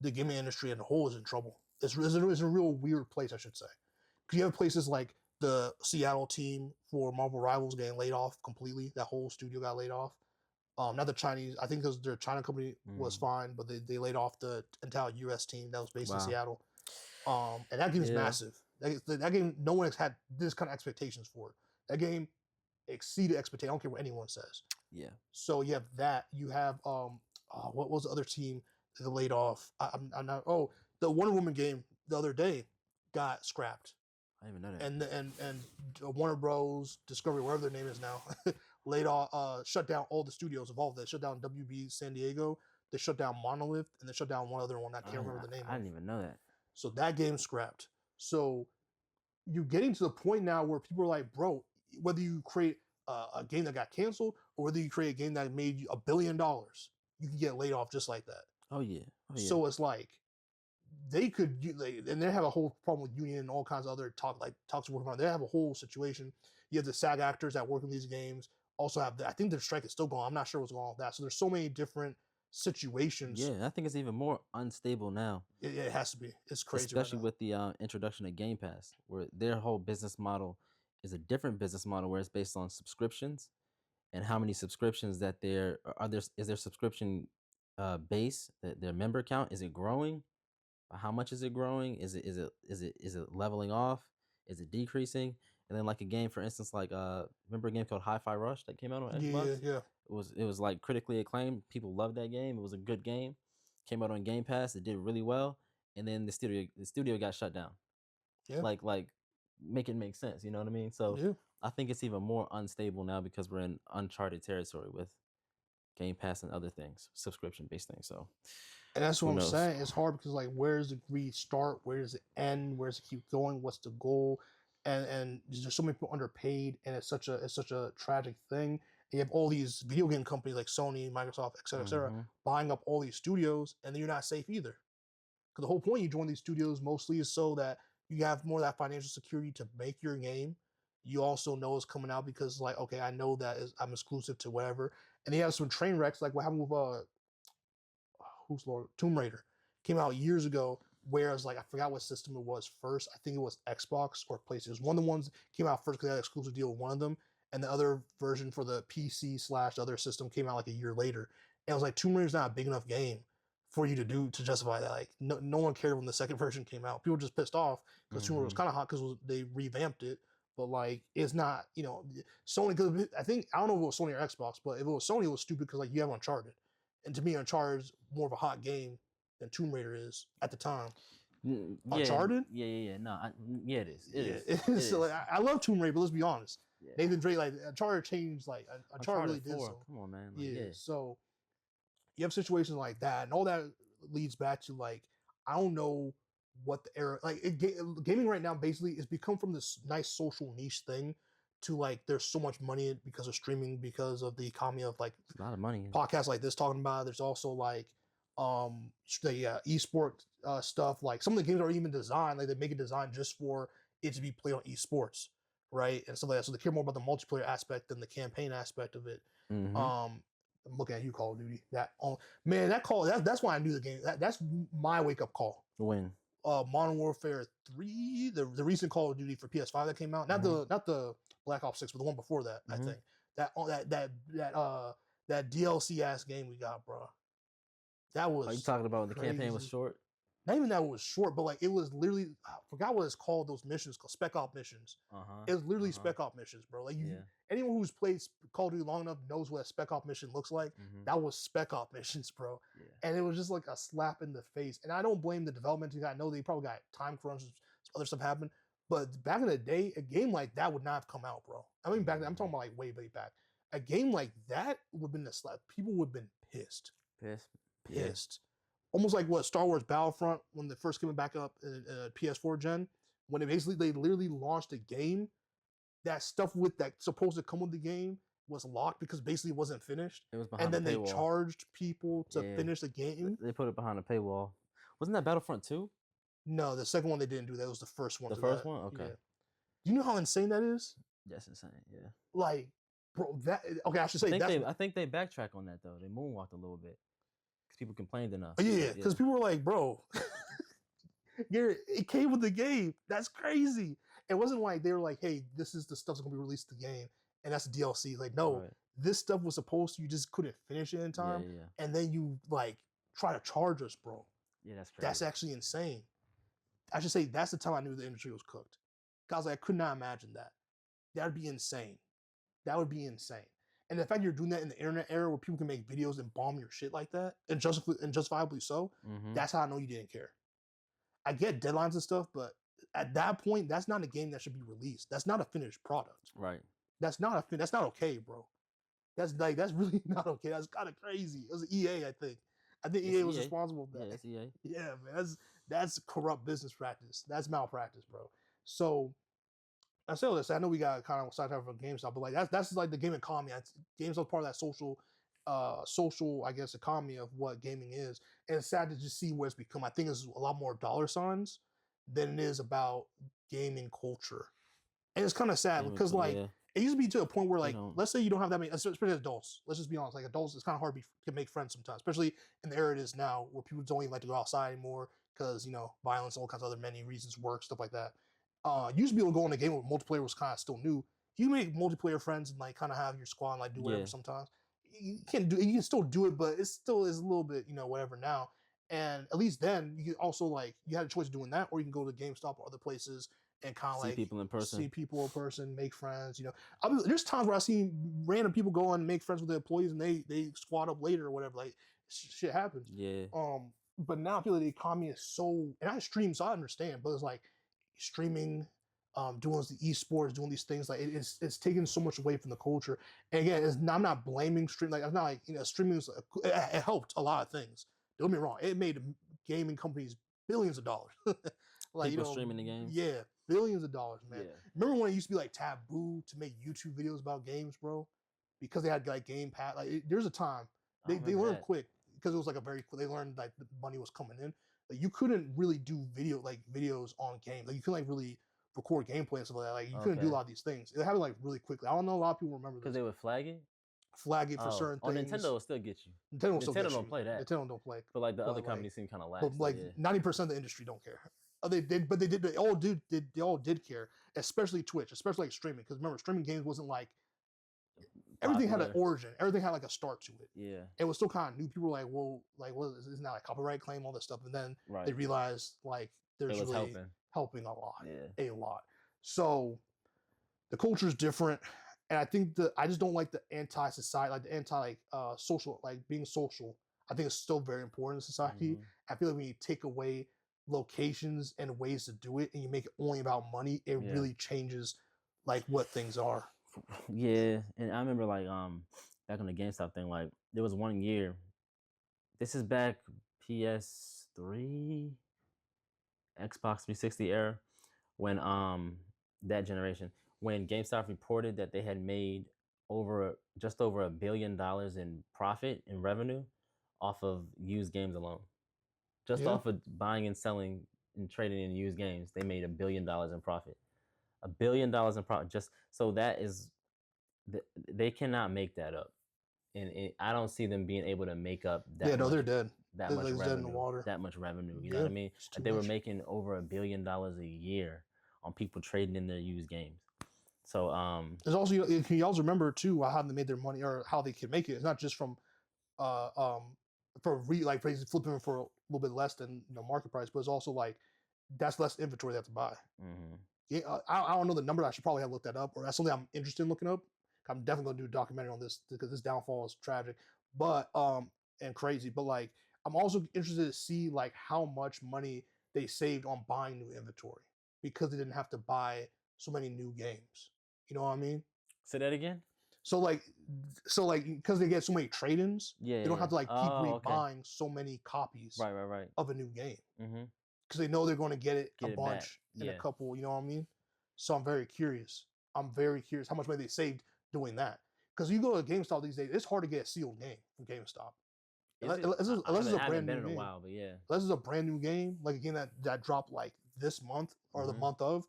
the gaming industry as a whole is in trouble. It's a real weird place, I should say. Because you have places like the Seattle team for Marvel Rivals getting laid off completely. That whole studio got laid off. Not the Chinese. I think their China company was fine, but they laid off the entire U.S. team that was based in Seattle. And that game is massive. That game, no one has had this kind of expectations for it. That game exceeded expectations. I don't care what anyone says. Yeah. So you have that. You have what was the other team that laid off? I'm not. Oh, the Wonder Woman game the other day got scrapped. I didn't even know that. And Warner Bros. Discovery, whatever their name is now, laid off, shut down all the studios involved. They shut down WB San Diego. They shut down Monolith, and they shut down one other one. I can't remember the name. I didn't even know that. So that game's scrapped. So you're getting to the point now where people are like, bro, whether you create a game that got canceled or whether you create a game that made you $1 billion, you can get laid off just like that. Oh yeah. So it's like they could, and they have a whole problem with union and all kinds of other talks working on. They have a whole situation. You have the SAG actors that work in these games. Also have I think their strike is still going. I'm not sure what's going on with that. So there's so many different situations. Yeah, I think it's even more unstable now. It has to be. It's crazy, especially with the introduction of Game Pass, where their whole business model is a different business model, where it's based on subscriptions and how many subscriptions that is their subscription base, that their member count, is it growing? How much is it growing? Is it leveling off? Is it decreasing? And then like a game, for instance, like remember a game called Hi-Fi Rush that came out on Xbox? Yeah. It was like critically acclaimed. People loved that game. It was a good game. Came out on Game Pass. It did really well. And then the studio got shut down. Yeah. Like make it make sense. You know what I mean? So I think it's even more unstable now because we're in uncharted territory with Game Pass and other things, subscription based things. So. And that's what I'm saying. It's hard because like, where does the greed start? Where does it end? Where does it keep going? What's the goal? And there's so many people underpaid, and it's such a tragic thing. And you have all these video game companies like Sony, Microsoft, et cetera, buying up all these studios, and then you're not safe either. Because the whole point you join these studios mostly is so that you have more of that financial security to make your game. You also know it's coming out because like, okay, I know that I'm exclusive to whatever. And they have some train wrecks like what happened with Tomb Raider came out years ago. Whereas, like, I forgot what system it was first. I think it was Xbox or PlayStation. It was one of the ones that came out first because they had an exclusive deal with one of them. And the other version for the PC/other system came out like a year later. And it was like, Tomb Raider's not a big enough game for you to justify that. Like, no one cared when the second version came out. People were just pissed off because Tomb Raider was kind of hot because they revamped it. But, like, it's not, Sony, because I don't know if it was Sony or Xbox, but if it was Sony, it was stupid because, like, you have Uncharted. And to me, Uncharted is more of a hot game than Tomb Raider is at the time. Uncharted? Yeah. No, it is. It is. So, like, I love Tomb Raider, but let's be honest. Yeah. Nathan Drake, like, Uncharted changed, like, Uncharted really did so. Come on, man. Like, so you have situations like that, and all that leads back to, like, I don't know what the era, like, gaming right now basically is become from this nice social niche thing to, like, there's so much money because of streaming, because of the economy of, like, a lot of money. Podcasts like this talking about it. There's also, like, esport stuff. Like some of the games are even designed, like they make it designed just for it to be played on esports, right? And stuff like that. So they care more about the multiplayer aspect than the campaign aspect of it. Mm-hmm. I'm looking at you, Call of Duty. That's why I knew the game. That's my wake up call. When? Modern Warfare 3, the recent Call of Duty for PS5 that came out, not the Black Ops 6, but the one before that. I think that DLC ass game we got, bro. That was. Are you talking about when the campaign was short? Not even that it was short, but like it was literally, I forgot what it's called. Those missions called Spec Op missions. It was literally Spec Op missions, bro. Like anyone who's played Call of Duty long enough knows what a Spec Op mission looks like. That was Spec Op missions, bro. And it was just like a slap in the face. And I don't blame the development team. I know they probably got time crunches, other stuff happened. But back in the day, a game like that would not have come out, bro. I mean, back then, I'm talking about like way back. A game like that would have been a slap. People would have been pissed. Pissed. Almost like what Star Wars Battlefront when they first came back up in PS4 gen, when they literally launched a game, that stuff with that supposed to come with the game was locked because basically it wasn't finished. It was behind and then they charged people to finish the game. They put it behind a paywall. Wasn't that Battlefront 2? No, the second one they didn't do that. It was the first one. The first one? Okay. Yeah. Do you know how insane that is? That's insane, yeah. Like, bro, I should say I think they backtrack on that though. They moonwalked a little bit. People complained enough. Yeah, because people were like, bro, Garrett, it came with the game. That's crazy. It wasn't like they were like, hey, this is the stuff that's going to be released to the game, and that's the DLC. Like, no, this stuff was supposed to, you just couldn't finish it in time, and then you, like, try to charge us, bro. Yeah, that's crazy. That's actually insane. I should say that's the time I knew the industry was cooked. Because I could not imagine that. That would be insane. That would be insane. And the fact you're doing that in the internet era where people can make videos and bomb your shit like that, and justifiably so, that's how I know you didn't care. I get deadlines and stuff, but at that point, that's not a game that should be released. That's not a finished product. Right. That's not okay, bro. That's really not okay. That's kind of crazy. It was EA, I think. EA was responsible for that. Yeah, it's EA. Yeah, man. That's corrupt business practice. That's malpractice, bro. So I say all this. I know we got kind of sidetracked from GameStop, but like that's like the game economy. GameStop's part of that social, I guess, economy of what gaming is. And it's sad to just see where it's become. I think it's a lot more dollar signs than it is about gaming culture. And it's kind of sad because like it used to be to a point where like, let's say you don't have that many, especially adults. Let's just be honest. Like adults, it's kind of hard to make friends sometimes, especially in the era it is now where people don't even like to go outside anymore because, violence, all kinds of other many reasons, work, stuff like that. Used to be able to go in a game where multiplayer was kind of still new. You make multiplayer friends and like kind of have your squad and like do whatever sometimes. You can still do it, but it still is a little bit, whatever now. And at least then you can also like, you had a choice of doing that, or you can go to GameStop or other places and kind of like see people in person, make friends, there's times where I see random people go and make friends with the employees and they squad up later or whatever, like shit happens. Yeah. But now I feel like the economy is so, and I stream, so I understand, but it's like streaming, doing the esports, doing these things, like it's taken so much away from the culture. And again, I'm not blaming stream, like I'm not like, streaming was, it helped a lot of things. Don't get me wrong, it made gaming companies billions of dollars. Like people streaming the games. Yeah, billions of dollars, man. Yeah. Remember when it used to be like taboo to make YouTube videos about games, bro? Because they had like Game Pass. Like there's a time they learned quick because it was like they learned like the money was coming in. Like you couldn't really do videos on games. Like you couldn't like really record gameplay and stuff like that. Like you couldn't do a lot of these things. It happened like really quickly. I don't know a lot of people remember this. Because they would flag it for certain things. On Nintendo will still get you. Nintendo don't play that. Nintendo don't play. But like the other companies seem kind of lax. But like 90% of the industry don't care. They all did care, especially Twitch, especially like streaming. Because remember, streaming games wasn't like everything had an origin. Everything had like a start to it. Yeah, it was still kind of new. People were like, "Well, like, what is this now? Like copyright claim, all this stuff." And then they realized like there's really helping a lot, a lot. So the culture is different, and I think I just don't like the anti-society, like the social, like being social. I think it's still very important in society. I feel like when you take away locations and ways to do it and you make it only about money, it really changes like what things are. Yeah, and I remember like back on the GameStop thing, like there was one year, this is back PS3, Xbox 360 era, when that generation, when GameStop reported that they had made just over $1 billion in profit in revenue off of used games alone. Just Yeah. off of buying and selling and trading in used games, they made $1 billion in profit. $1 billion in profit. Just so that is, they cannot make that up, and I don't see them being able to make up Yeah, no, they're dead. that They're much like dead in the revenue. water. That much revenue. You know Yeah, what I mean? it's too Like they were much. making over $1 billion a year on people trading in their used games. So There's also you also remember too how they made their money or how they can make it. It's not just from uh um like flipping for a little bit less than market price, but it's also like that's less inventory they have to buy. mm-hmm. Yeah, I don't know the number. I should probably have looked that up, or that's something I'm interested in looking up. I'm definitely gonna do a documentary on this because this downfall is tragic, but and crazy. But like, I'm also interested to see like how much money they saved on buying new inventory because they didn't have to buy so many new games. You know what I mean? Say that again. So like, because they get so many trade-ins, Yeah, they don't yeah. have to like keep Oh, okay. rebuying so many copies Right. of a new game Mm-hmm. because they know they're going to get it a Get it back. bunch in a Yeah. couple. You know what I mean? So I'm very curious. I'm very curious how much money they saved doing that. Because you go to GameStop these days, it's hard to get a sealed game from GameStop. Is it? Unless it's a I brand haven't been new in a game. while, but yeah. Unless it's a brand new game, like a game that dropped like this month or the Mhm. month of.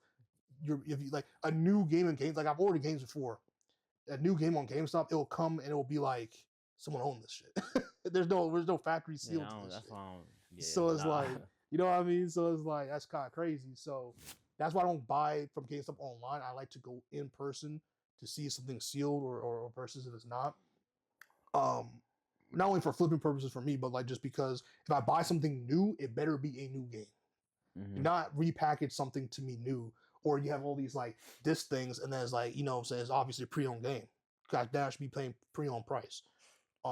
If you like a new game in games, like I've ordered games before. A new game on GameStop, it'll come and it'll be like someone owned this shit. there's no factory Yeah, seal to this that's shit. why I don't. Yeah, So it's nah. like, you know what I mean? So it's like that's kind of crazy. So that's why I don't buy from GameStop online. I like to go in person to see if something's sealed or versus if it's not. Um, not only for flipping purposes for me, but like just because if I buy something new, it better be a new game. Mhm. Not repackage something to me new, or you have all these like disc things, and then it's like, you know what I'm saying, it's obviously a pre-owned game. God damn, I should be paying pre-owned price.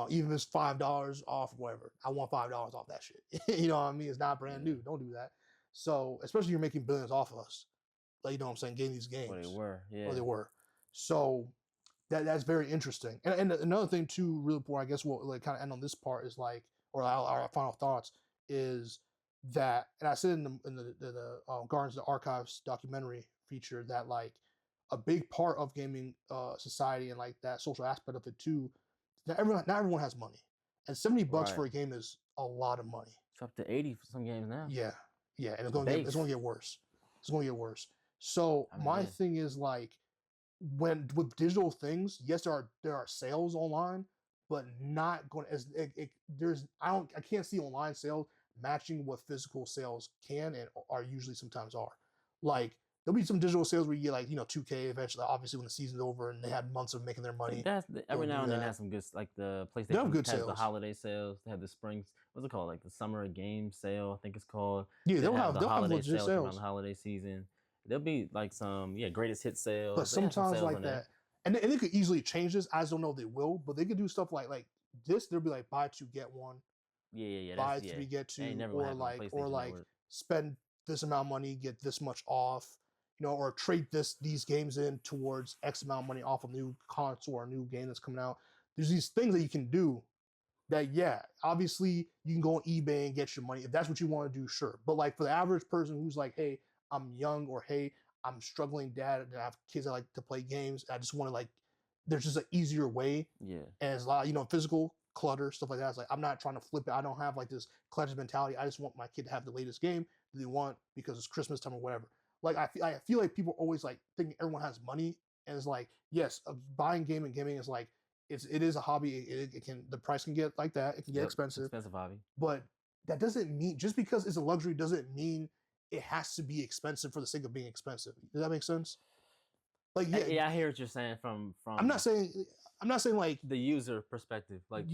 Even if it's $5 off, whatever. I want $5 off that shit. You know what I mean? It's not brand Yeah. new. Don't do that. So, especially you're making billions off of us. Like, you know what I'm saying? Getting these games. Well, they were. Yeah. Or they were. So that's very interesting. And another thing too, really important, I guess we'll like kind of end on this part is like, or our final thoughts is that, and I said in the Guardians of the Archives documentary feature that like a big part of gaming society and like that social aspect of it too, not everyone has money, and $70 Right. for a game is a lot of money. It's up to 80 for some games now. Yeah, and it's going to get worse. It's going to get worse. So my thing is like, when with digital things, yes, there are sales online, but not going as there's I can't see online sales matching what physical sales can and are usually sometimes are. Like there'll be some digital sales where you get like 2K eventually, obviously when the season's over and they had months of making their money. Every now and then has some good, like the PlayStation good has sales. the holiday sales. They have the spring, what's it called, like the summer game sale, I think it's called. Yeah, they'll have holiday legit sales around the holiday season. There'll be like some greatest hit sales. But sometimes like that, and they could easily change this. I just don't know if they will, but they could do stuff like this. They'll be like buy two get one. Yeah. Buy three get two, or like spend this amount of money, get this much off, or trade these games in towards X amount of money off a new console or a new game that's coming out. There's these things that you can do that, yeah, obviously you can go on eBay and get your money if that's what you want to do, sure. But like for the average person who's like, hey, I'm young, or hey, I'm struggling dad and I have kids that like to play games, I just want to like, there's just an easier way. Yeah. And it's a lot, physical clutter, stuff like that. It's like, I'm not trying to flip it. I don't have like this collector's mentality. I just want my kid to have the latest game that they want because it's Christmas time or whatever. Like, I feel like people always like thinking everyone has money. And it's like, yes, buying gaming is like, it is a hobby. It can, the price can get like that. It can get expensive. Expensive hobby. But that doesn't mean, just because it's a luxury doesn't mean it has to be expensive for the sake of being expensive. Does that make sense? Like, yeah, I hear what you're saying from. I'm not saying like the user perspective, like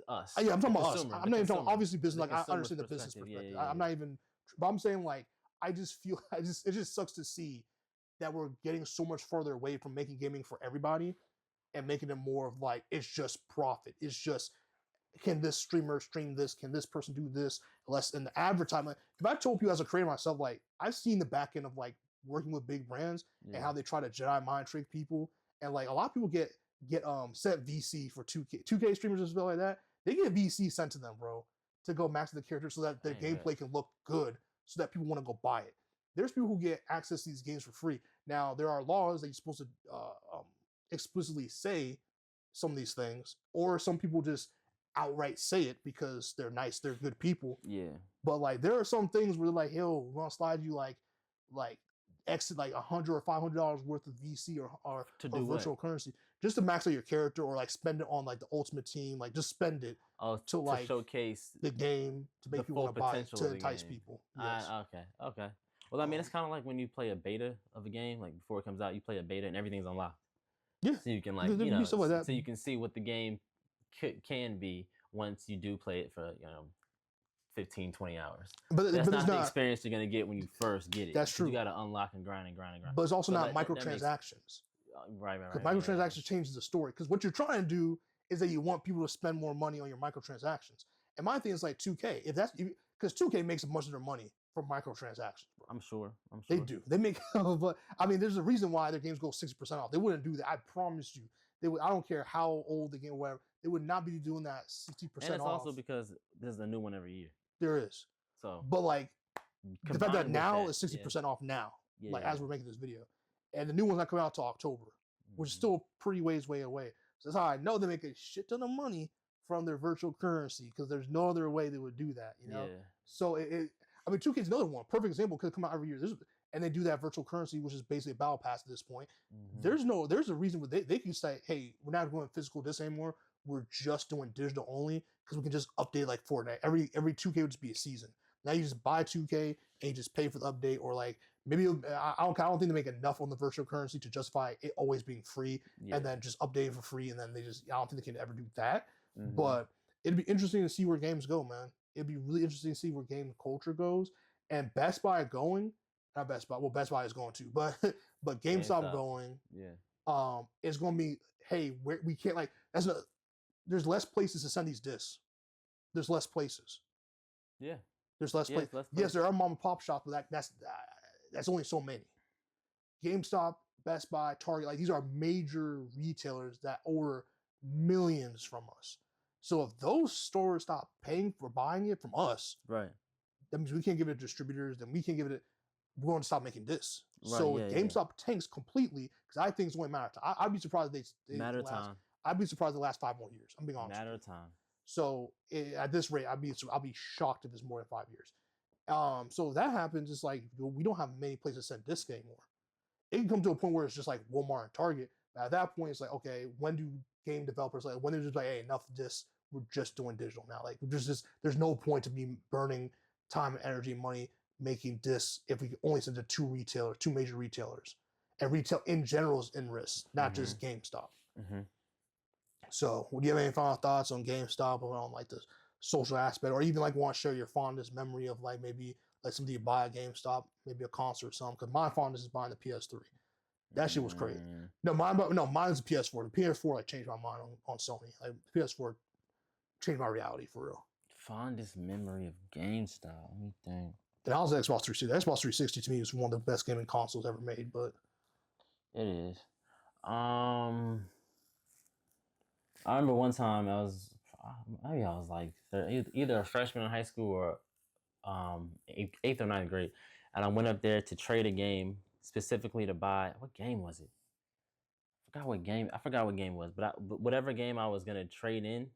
us. Yeah, I'm talking about us. I'm not even talking obviously business. Like I understand the business perspective. Yeah. I'm not even, but I'm saying like I just feel it just sucks to see that we're getting so much further away from making gaming for everybody and making it more of like it's just profit. It's just, can this streamer stream this? Can this person do this? Less in the advertisement. If I told you as a creator myself, like I've seen the back end of like working with big brands and how they try to Jedi mind trick people, and like a lot of people get sent VC for 2K streamers and stuff like that. They get VC sent to them, bro, to go max the character so that their gameplay can look good, so that people want to go buy it. There's people who get access to these games for free. Now there are laws that you're supposed to explicitly say some of these things, or some people just outright say it because they're nice, they're good people. Yeah. But like there are some things where they're like, yo, we're gonna slide you like exit like $100 or $500 worth of VC To or do what? virtual currency just to max out your character or like spend it on like the ultimate team, like just spend it Oh, to to like showcase the game to the make people full want to buy it potential to of the entice game. people. Yes. Okay. Well, I mean, it's Um, kind of like when you play a beta of a game, like before it comes out, you play a beta and everything's unlocked, yeah, so you can there, like there can be stuff like that. so you can see what the game can be once you do play it for 15, 20 hours. That's But it's not the not. experience you're gonna get when you first get it. That's Because you true. got to unlock and grind and grind and grind. But it's also So not that makes microtransactions. right. Because microtransactions changes the story. Because what you're trying to do is that you want people to spend more money on your microtransactions. And my thing is like 2K. If that's because 2K makes much of their money from microtransactions, bro. I'm sure. They do. They make. But I mean, there's a reason why their games go 60% off. They wouldn't do that. I promise you. They would. I don't care how old the game, or whatever. They would not be doing that 60% And it's off. also because there's a new one every year. There is. So, but like the fact that now is 60% off now, yeah, like as we're making this video, and the new one's not coming out until October, which is still pretty way away. So that's how I know they make a shit ton of money from their virtual currency because there's no other way they would do that, you know. Yeah. So I mean, 2K is another one. Perfect example could come out every year. And they do that virtual currency, which is basically a battle pass at this point. There's a reason where they can say, hey, we're not going physical disc anymore. We're just doing digital only because we can just update like Fortnite. Every 2K would just be a season. Now you just buy 2K and you just pay for the update, or like maybe I don't think they make enough on the virtual currency to justify it always being free, and then just update it for free, and then I don't think they can ever do that. But it'd be interesting to see where games go, man. It'd be really interesting to see where game culture goes, and Best Buy going, not Best Buy. Well, Best Buy is going to, but GameStop going, it's going to be, hey, we can't like there's less places to send these discs. There's less places. Yeah. There's less places. Yes, there are mom and pop shops, but that's only so many. GameStop, Best Buy, Target, like these are major retailers that order millions from us. So if those stores stop paying for buying it from us, right, that means we can't give it to distributors. Then we can't give it. We're going to stop making this. Right, so GameStop tanks completely because I think it's only a matter of time. I'd be surprised they matter of last, time. I'd be surprised the last 5 more years. I'm being honest. Matter of time. So at this rate, I'll be shocked if it's more than 5 years. So if that happens, it's like we don't have many places to send discs anymore. It can come to a point where it's just like Walmart and Target. But at that point, it's like, okay, when do game developers when they're just like, hey, enough of this, we're just doing digital now. Like there's no point to be burning time and energy and money making discs if we only send to two major retailers. And retail in general is in risk, not just GameStop. So, do you have any final thoughts on GameStop or on like the social aspect, or even like want to share your fondest memory of like maybe like something you buy at GameStop, maybe a console or something? Because my fondest is buying the PS3. That shit was crazy. Mine's the PS4. The PS4 like changed my mind on Sony. Like the PS4 changed my reality for real. Fondest memory of GameStop. Let me think. And I was the Xbox 360. The Xbox 360 to me is one of the best gaming consoles ever made. But it is. I remember one time I was like either a freshman in high school or eighth or ninth grade, and I went up there to trade a game specifically to buy. What game was it? I forgot what game it was, but whatever game I was gonna trade in,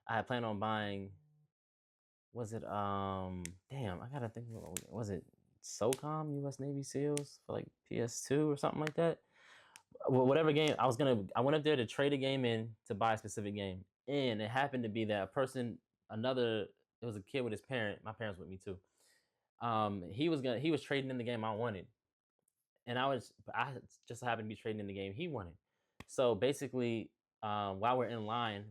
I had planned on buying. Was it Damn, I gotta think. Was it SOCOM U.S. Navy SEALs for like PS2 or something like that? Well, whatever game I went up there to trade a game in to buy a specific game, and it happened to be that it was a kid with his parent. My parents with me too. He was trading in the game I wanted, and I just happened to be trading in the game he wanted. So basically, while we're in line,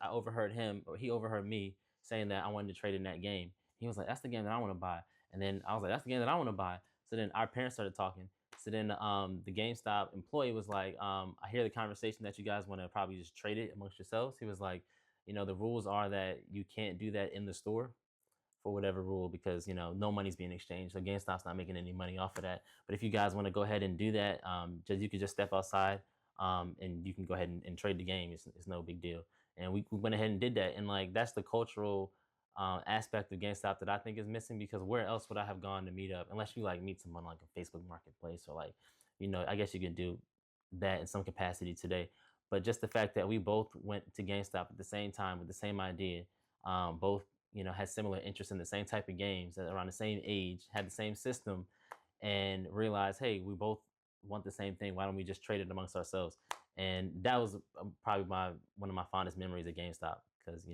I overheard him, or he overheard me saying that I wanted to trade in that game. He was like, "That's the game that I want to buy," and then I was like, "That's the game that I want to buy." So then our parents started talking. So then the GameStop employee was like, "I hear the conversation that you guys want to probably just trade it amongst yourselves." He was like, "The rules are that you can't do that in the store for whatever rule because, no money's being exchanged. So GameStop's not making any money off of that. But if you guys want to go ahead and do that, you could just step outside and you can go ahead and trade the game. It's no big deal." And we went ahead and did that. And like, that's the cultural aspect of GameStop that I think is missing, because where else would I have gone to meet up unless you like meet someone like a Facebook Marketplace or like, I guess you could do that in some capacity today. But just the fact that we both went to GameStop at the same time with the same idea, both had similar interests in the same type of games at around the same age, had the same system, and realized, hey, we both want the same thing. Why don't we just trade it amongst ourselves? And that was probably one of my fondest memories at GameStop because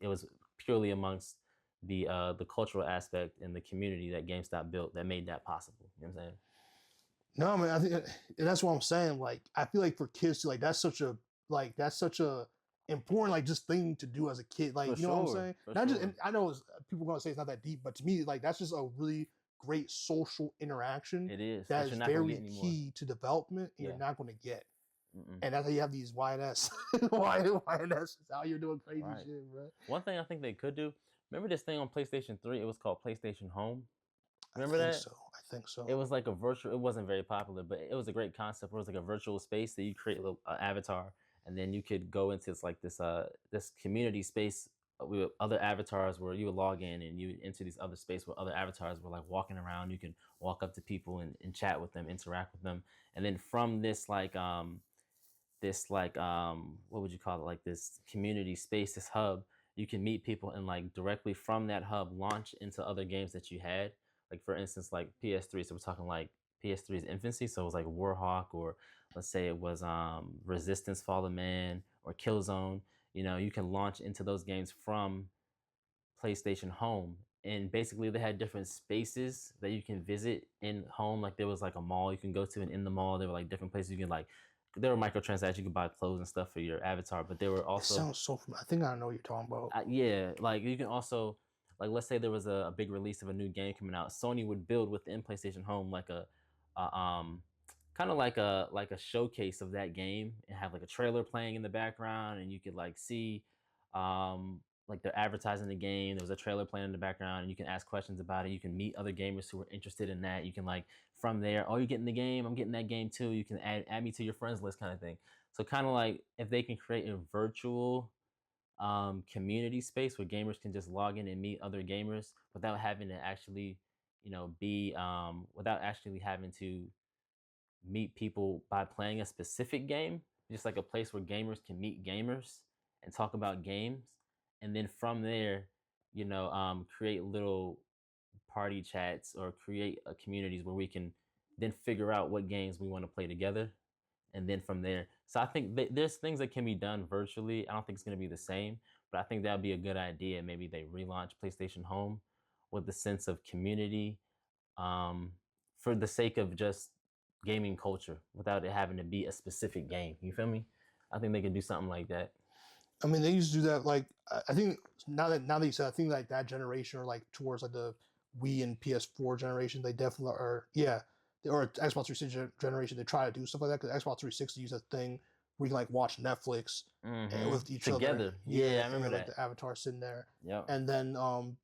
it was purely amongst the cultural aspect and the community that GameStop built that made that possible. You know what I'm saying? No, man, I think and that's what I'm saying. Like, I feel like for kids to that's such a important like just thing to do as a kid. Like, For you know what I'm sure, saying? for Not just, sure. and I know people are gonna say it's not that deep, but to me, like that's just a really great social interaction It is that that is you're not gonna get very anymore. key to development, and you're Yeah. not going to get. Mm-mm. And that's how you have these YNS, YNS out here doing crazy Right. shit, bro. One thing I think they could do. Remember this thing on PlayStation 3? It was called PlayStation Home. I Remember think that? so. I think It so. was like a virtual. It wasn't very popular, but it was a great concept. It was like a virtual space that you create a little avatar, and then you could go into this community space with other avatars where you would log in and you would enter these other space where other avatars were like walking around. You can walk up to people and chat with them, interact with them, and then from this what would you call it, like this community space, this hub, you can meet people and like directly from that hub launch into other games that you had, like for instance like PS3. So we're talking like PS3's infancy, so it was like Warhawk, or let's say it was Resistance Fallen Man or Killzone. You can launch into those games from PlayStation Home. And basically, they had different spaces that you can visit in home. Like there was like a mall you can go to, and in the mall there were like different places you can like. There were microtransactions. You could buy clothes and stuff for your avatar, but there were It also, sounds so familiar. I think I know what you're talking about. yeah, like you can also, like let's say there was a big release of a new game coming out. Sony would build within PlayStation Home like a kind of like a showcase of that game and have like a trailer playing in the background, and you could like see um like they're advertising the game. There was a trailer playing in the background, and you can ask questions about it. You can meet other gamers who are interested in that. You can like from there, oh, you're getting the game, I'm getting that game too. You can add me to your friends list, kind of thing. So kind of like if they can create a virtual community space where gamers can just log in and meet other gamers without having to actually, be without actually having to meet people by playing a specific game, just like a place where gamers can meet gamers and talk about games, and then from there, create little party chats or create communities where we can then figure out what games we want to play together, and then from there. So I think there's things that can be done virtually. I don't think it's going to be the same, but I think that would be a good idea. Maybe they relaunch PlayStation Home with the sense of community, um, for the sake of just gaming culture without it having to be a specific game. You feel me? I think they could do something like that. I mean, they used to do that. Like, I think now that you said, I think like that generation or like towards like the Wii and PS4 generation, they definitely are. Yeah, or Xbox 360 generation, they try to do stuff like that because Xbox 360 use a thing where you can like watch Netflix with each other. Together. Yeah, Yeah, I and remember then like that. the avatar sitting there, Yep. and then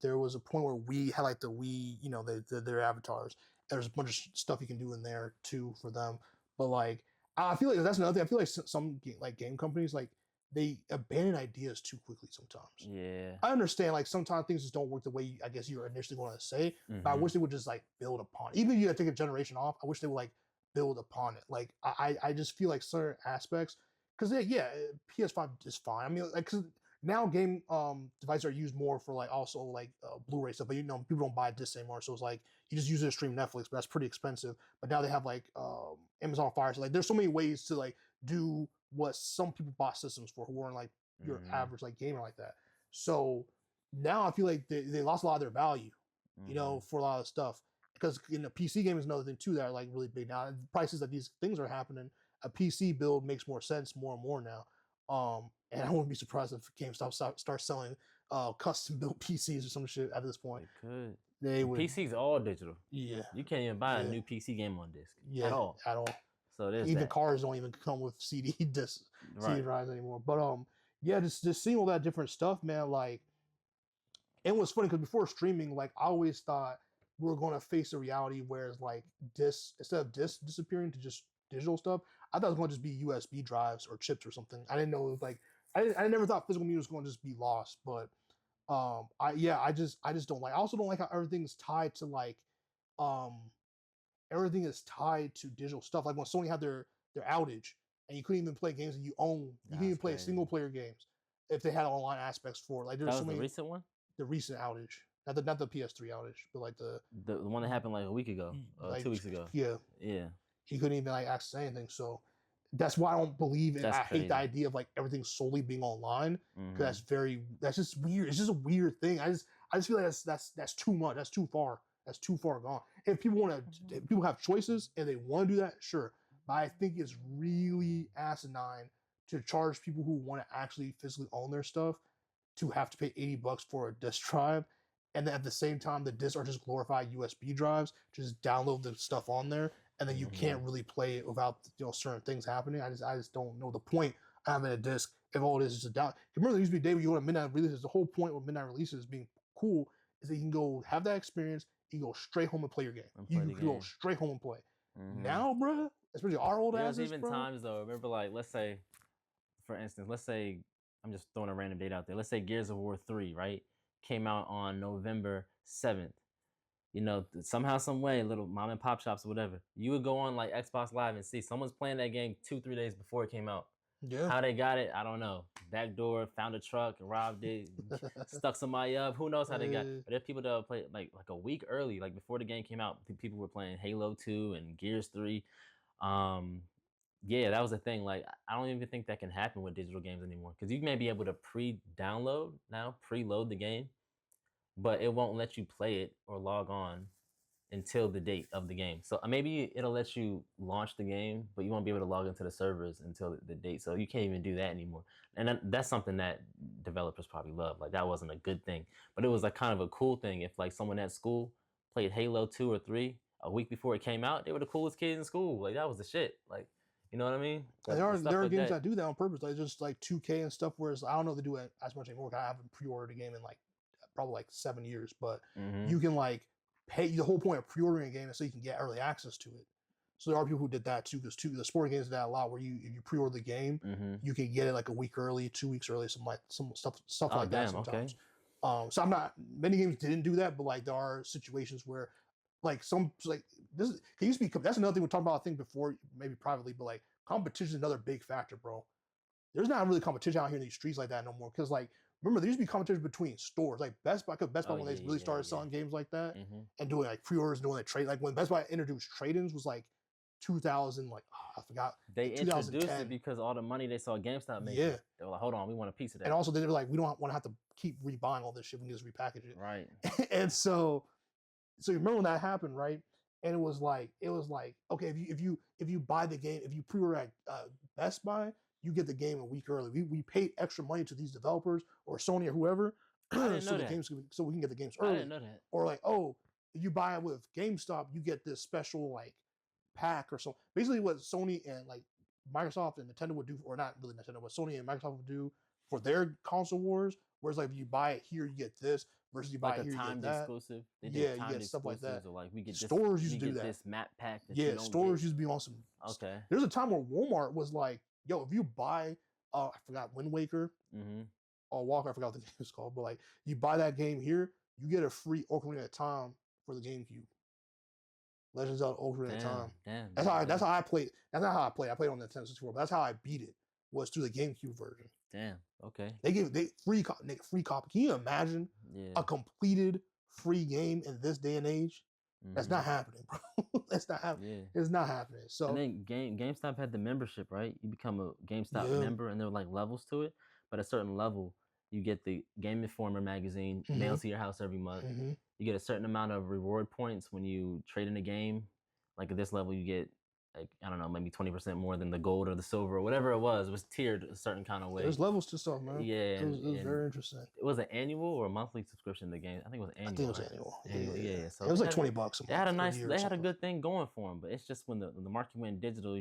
there was a point where we had like the Wii, their avatars. There's a bunch of stuff you can do in there too for them, but like I feel like that's another thing. I feel like some like game companies like they abandon ideas too quickly sometimes. Yeah. I understand like sometimes things just don't work the way I guess you were initially going to say, but I Mm-hmm. wish they would just like build upon it. Even if you take a generation off, I wish they would like build upon it. Like I just feel like certain aspects because yeah, PS5 is fine. I mean like because now game devices are used more for like also like Blu-ray stuff, but people don't buy discs anymore, so it's like you just use it to stream Netflix, but that's pretty expensive. But now they have like Amazon Fire, so like there's so many ways to like do what some people bought systems for who weren't like your Mm-hmm. average like gamer like that. So now I feel like they lost a lot of their value, Mm-hmm. for a lot of stuff. Because in a PC game is another thing too that are like really big now. The prices that these things are happening, a PC build makes more sense more and more now. And I wouldn't be surprised if GameStop starts selling custom built PCs or some shit at this point. They could. They And would, PC's all digital. yeah, You can't even buy a yeah, new PC game on disc yeah, at all. at all. So there's Even that. cars don't even come with CD discs, CD Right. drives anymore. But yeah, just seeing all that different stuff, man. Like, and it was funny because before streaming, like I always thought we were going to face a reality where it's like discs instead of discs disappearing to just digital stuff. I thought it was going to just be USB drives or chips or something. I didn't know it was like I never thought physical media was going to just be lost. But I just don't like. I also don't like how everything's tied to like um everything is tied to digital stuff. Like when Sony had their outage, and you couldn't even play games that you own. You couldn't even That's play crazy. single player games if they had online aspects for it. Like That there's was so the many recent one. the recent outage, not the PS3 outage, but like The one that happened like a week ago, like 2 weeks ago. yeah, Yeah, he couldn't even like access anything. So that's why I don't believe it. That's I hate the crazy. idea of like everything solely being online Mhm. because that's just weird. It's just a weird thing. I just feel like that's too much. That's too far. That's too far gone. If people if people have choices and they want to do that, sure. But I think it's really asinine to charge people who want to actually physically own their stuff to have to pay $80 for a disk drive, and then at the same time the disks are just glorified USB drives. Just download the stuff on there, and then you can't really play it without certain things happening. I just don't know the point of having a disc if all it is a down. Remember, there used to be a day where you go to midnight releases. The whole point with midnight releases being cool is that you can go have that experience. You go straight home and play your game. You can go straight home and play. Now, bro, especially our old asses, There's even bro. times though. Remember, like let's say, for instance, let's say I'm just throwing a random date out there. Let's say Gears of War 3, right, came out on November 7th. You know, somehow, some way, little mom and pop shops or whatever, you would go on like Xbox Live and see someone's playing that game 2-3 days before it came out. Yeah. How they got it, I don't know. Backdoor, found a truck, robbed it, stuck somebody up. Who knows how they got it? But there's people that play like a week early, like before the game came out. People were playing Halo 2 and Gears 3. Yeah, that was the thing. Like, I don't even think that can happen with digital games anymore because you may be able to pre-download now, preload the game, but it won't let you play it or log on until the date of the game. So maybe it'll let you launch the game, but you won't be able to log into the servers until the date. So you can't even do that anymore. And that's something that developers probably love. Like that wasn't a good thing, but it was like kind of a cool thing. If like someone at school played Halo 2 or 3 a week before it came out, they were the coolest kids in school. Like that was the shit. Like, you know what I mean? There are games that do that on purpose, like just like 2K and stuff. Whereas I don't know if they do it as much anymore. I haven't pre-ordered a game in like probably like 7 years, but you can like pay. The whole point of pre-ordering a game is so you can get early access to it. So there are people who did that too, because the sport games did that a lot. Where if you pre-order the game, you can get it like a week early, 2 weeks early, some stuff like that sometimes. Okay. So I'm not many games didn't do that, but like there are situations where like this is, it used to be. That's another thing we talked about. I think before, maybe privately, but like competition is another big factor, bro. There's not really competition out here in these streets like that no more. Because like remember, there used to be competition between stores, like Best Buy. Best Buy when they really started selling games like that and doing like pre-orders, and doing like trade. Like when Best Buy introduced trade-ins was like 2000, like I forgot. They introduced it because all the money they saw GameStop making. Yeah, they were like, hold on, we want a piece of that. And also they were like, we don't want to have to keep rebuying all this shit. We can just repackage it. Right. And so you remember when that happened, right? And it was like, okay, if you buy the game, if you pre-order at Best Buy, you get the game a week early. We paid extra money to these developers or Sony or whoever, so we can get the games early. I didn't know that. Or like, oh, if you buy it with GameStop, you get this special like pack or so. Basically, what Sony and like Microsoft and Nintendo would do, or not really Nintendo, what Sony and Microsoft would do for their console wars. Whereas like if you buy it here, you get this. Versus you buy it here, you get that. Exclusive. You get stuff like that. Or like we get stores used to do that. This map pack. Stores used to be awesome. Okay. There's a time where Walmart was like, yo, if you buy, I forgot Wind Waker, or Walker, I forgot what the game is called, but like you buy that game here, you get a free Ocarina of Time for the GameCube. Legends of Ocarina of Time. Damn. That's how I played. That's not how I played. I played on the Nintendo 64, but that's how I beat it. Was through the GameCube version. Damn. Okay. They free copy. Can you imagine a completed free game in this day and age? That's not happening, bro. That's not happening. Yeah. It's not happening. So and then GameStop had the membership, right? You become a GameStop member, and there were like levels to it. But at a certain level, you get the Game Informer magazine mailed to your house every month. You get a certain amount of reward points when you trade in a game. Like at this level, you get like, I don't know, maybe 20% more than the gold or the silver or whatever it was. It was tiered a certain kind of way. There's levels to stuff, man. Yeah. It was very interesting. It was an annual or a monthly subscription to the game. I think it was annual. I think it was annual. Yeah. So it was like $20. They had a good thing going for them, but it's just when the market went digital,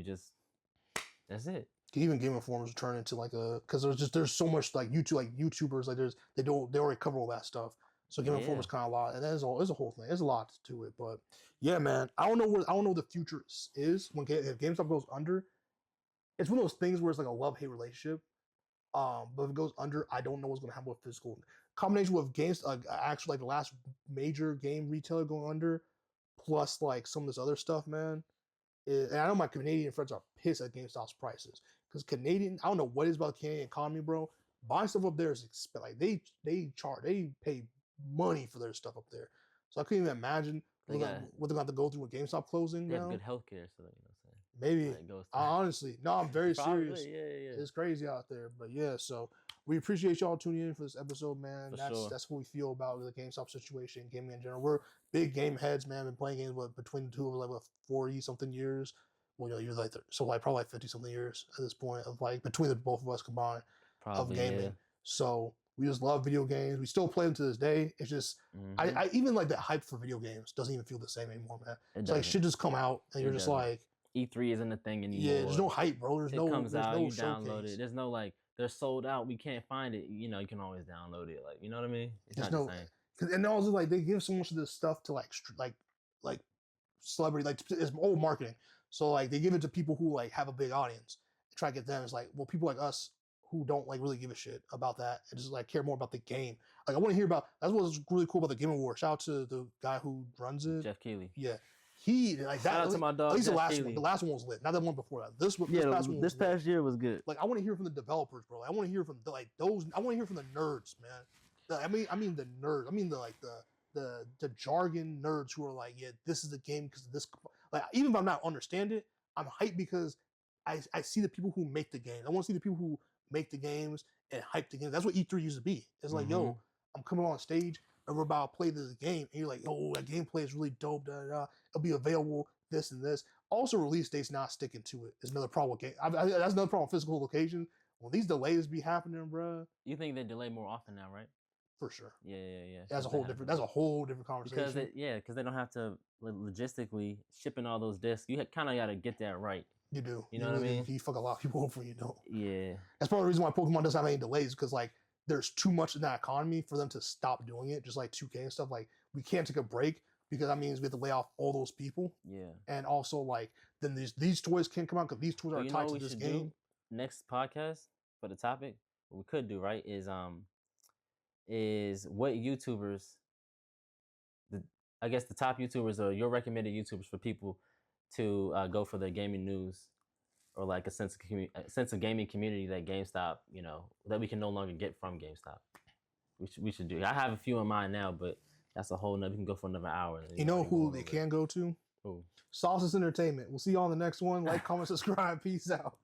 that's it. Even Game Informers turn into like because there's so much like YouTubers, like they already cover all that stuff. So Game Informers kind of a lot, and there's a whole thing. There's a lot to it, but yeah, man, I don't know what the future is if GameStop goes under. It's one of those things where it's like a love-hate relationship. But if it goes under, I don't know what's going to happen with physical. Combination with games, actually like the last major game retailer going under, plus like some of this other stuff, man. And I know my Canadian friends are pissed at GameStop's prices. because Canadian, I don't know what it is about the Canadian economy, bro. Buying stuff up there is like they pay money for their stuff up there. So I couldn't even imagine They got what they're going to have to go through with GameStop closing they have now. good healthcare, so you know what I'm saying. Maybe. Like, it goes Honestly, no, I'm very serious. Probably, yeah. It's crazy out there, but yeah. So we appreciate y'all tuning in for this episode, man. For sure. That's what we feel about the GameStop situation, gaming in general. We're big game heads, man. Been playing games between the two of us, like 40 something years. Well, you know, you're like so like probably like 50 something years at this point of like between the both of us combined Probably, of gaming. yeah. So we just love video games. We still play them to this day. It's just I even like that hype for video games doesn't even feel the same anymore, man. It's like shit just come out and you're just like E3 isn't a thing anymore. Yeah, there's no hype, bro. There's no comes out, you showcase. download it. There's no like they're sold out. We can't find it. You know, you can always download it. Like, you know what I mean? It's there's not no, the same. And also like they give so much of this stuff to like celebrity, like it's old marketing. So like they give it to people who like have a big audience. Try to get them. It's like, well, people like us who don't like really give a shit about that and just like care more about the game. Like I want to hear about. That's what's really cool about the Game Awards. Shout out to the guy who runs it, Jeff Keighley. Yeah, he like that. Shout out to my dog. At least Jeff the last Keighley. one. The last one was lit. Not the one before that. This past year was good. Like I want to hear from the developers, bro. I want to hear from like those. I want to hear from the nerds, man. I mean the nerds. I mean the jargon nerds who are like, yeah, this is the game because of this. Like even if I'm not understand it, I'm hyped because I see the people who make the games. I want to see the people who make the games and hype the game. That's what E3 used to be. It's like, yo, I'm coming on stage and we're about to play this game, and you're like, oh, that gameplay is really dope. Da, da, da. It'll be available. This and this. Also, release dates not sticking to it is another problem with game. That's another problem with physical location. When these delays be happening, bro. You think they delay more often now, right? For sure. Yeah. That's a whole different. That's a whole different conversation. Because they don't have to logistically shipping all those discs. You kind of got to get that right. You do. You know what I mean? You fuck a lot of people over, you know. Yeah. That's part of the reason why Pokemon doesn't have any delays because like there's too much in that economy for them to stop doing it. Just like 2K and stuff. Like we can't take a break because that means we have to lay off all those people. Yeah. And also like then these toys can't come out because these toys are tied to this game. Next podcast for the topic, what we could do, right, is what YouTubers, I guess the top YouTubers or your recommended YouTubers for people to go for the gaming news or like a sense of gaming community that GameStop, you know, that we can no longer get from GameStop. We should do. I have a few in mind now, but that's a whole nother. We can go for another hour. You know who they can go to? Who? Sauces Entertainment. We'll see you on the next one. Like, comment, subscribe. Peace out.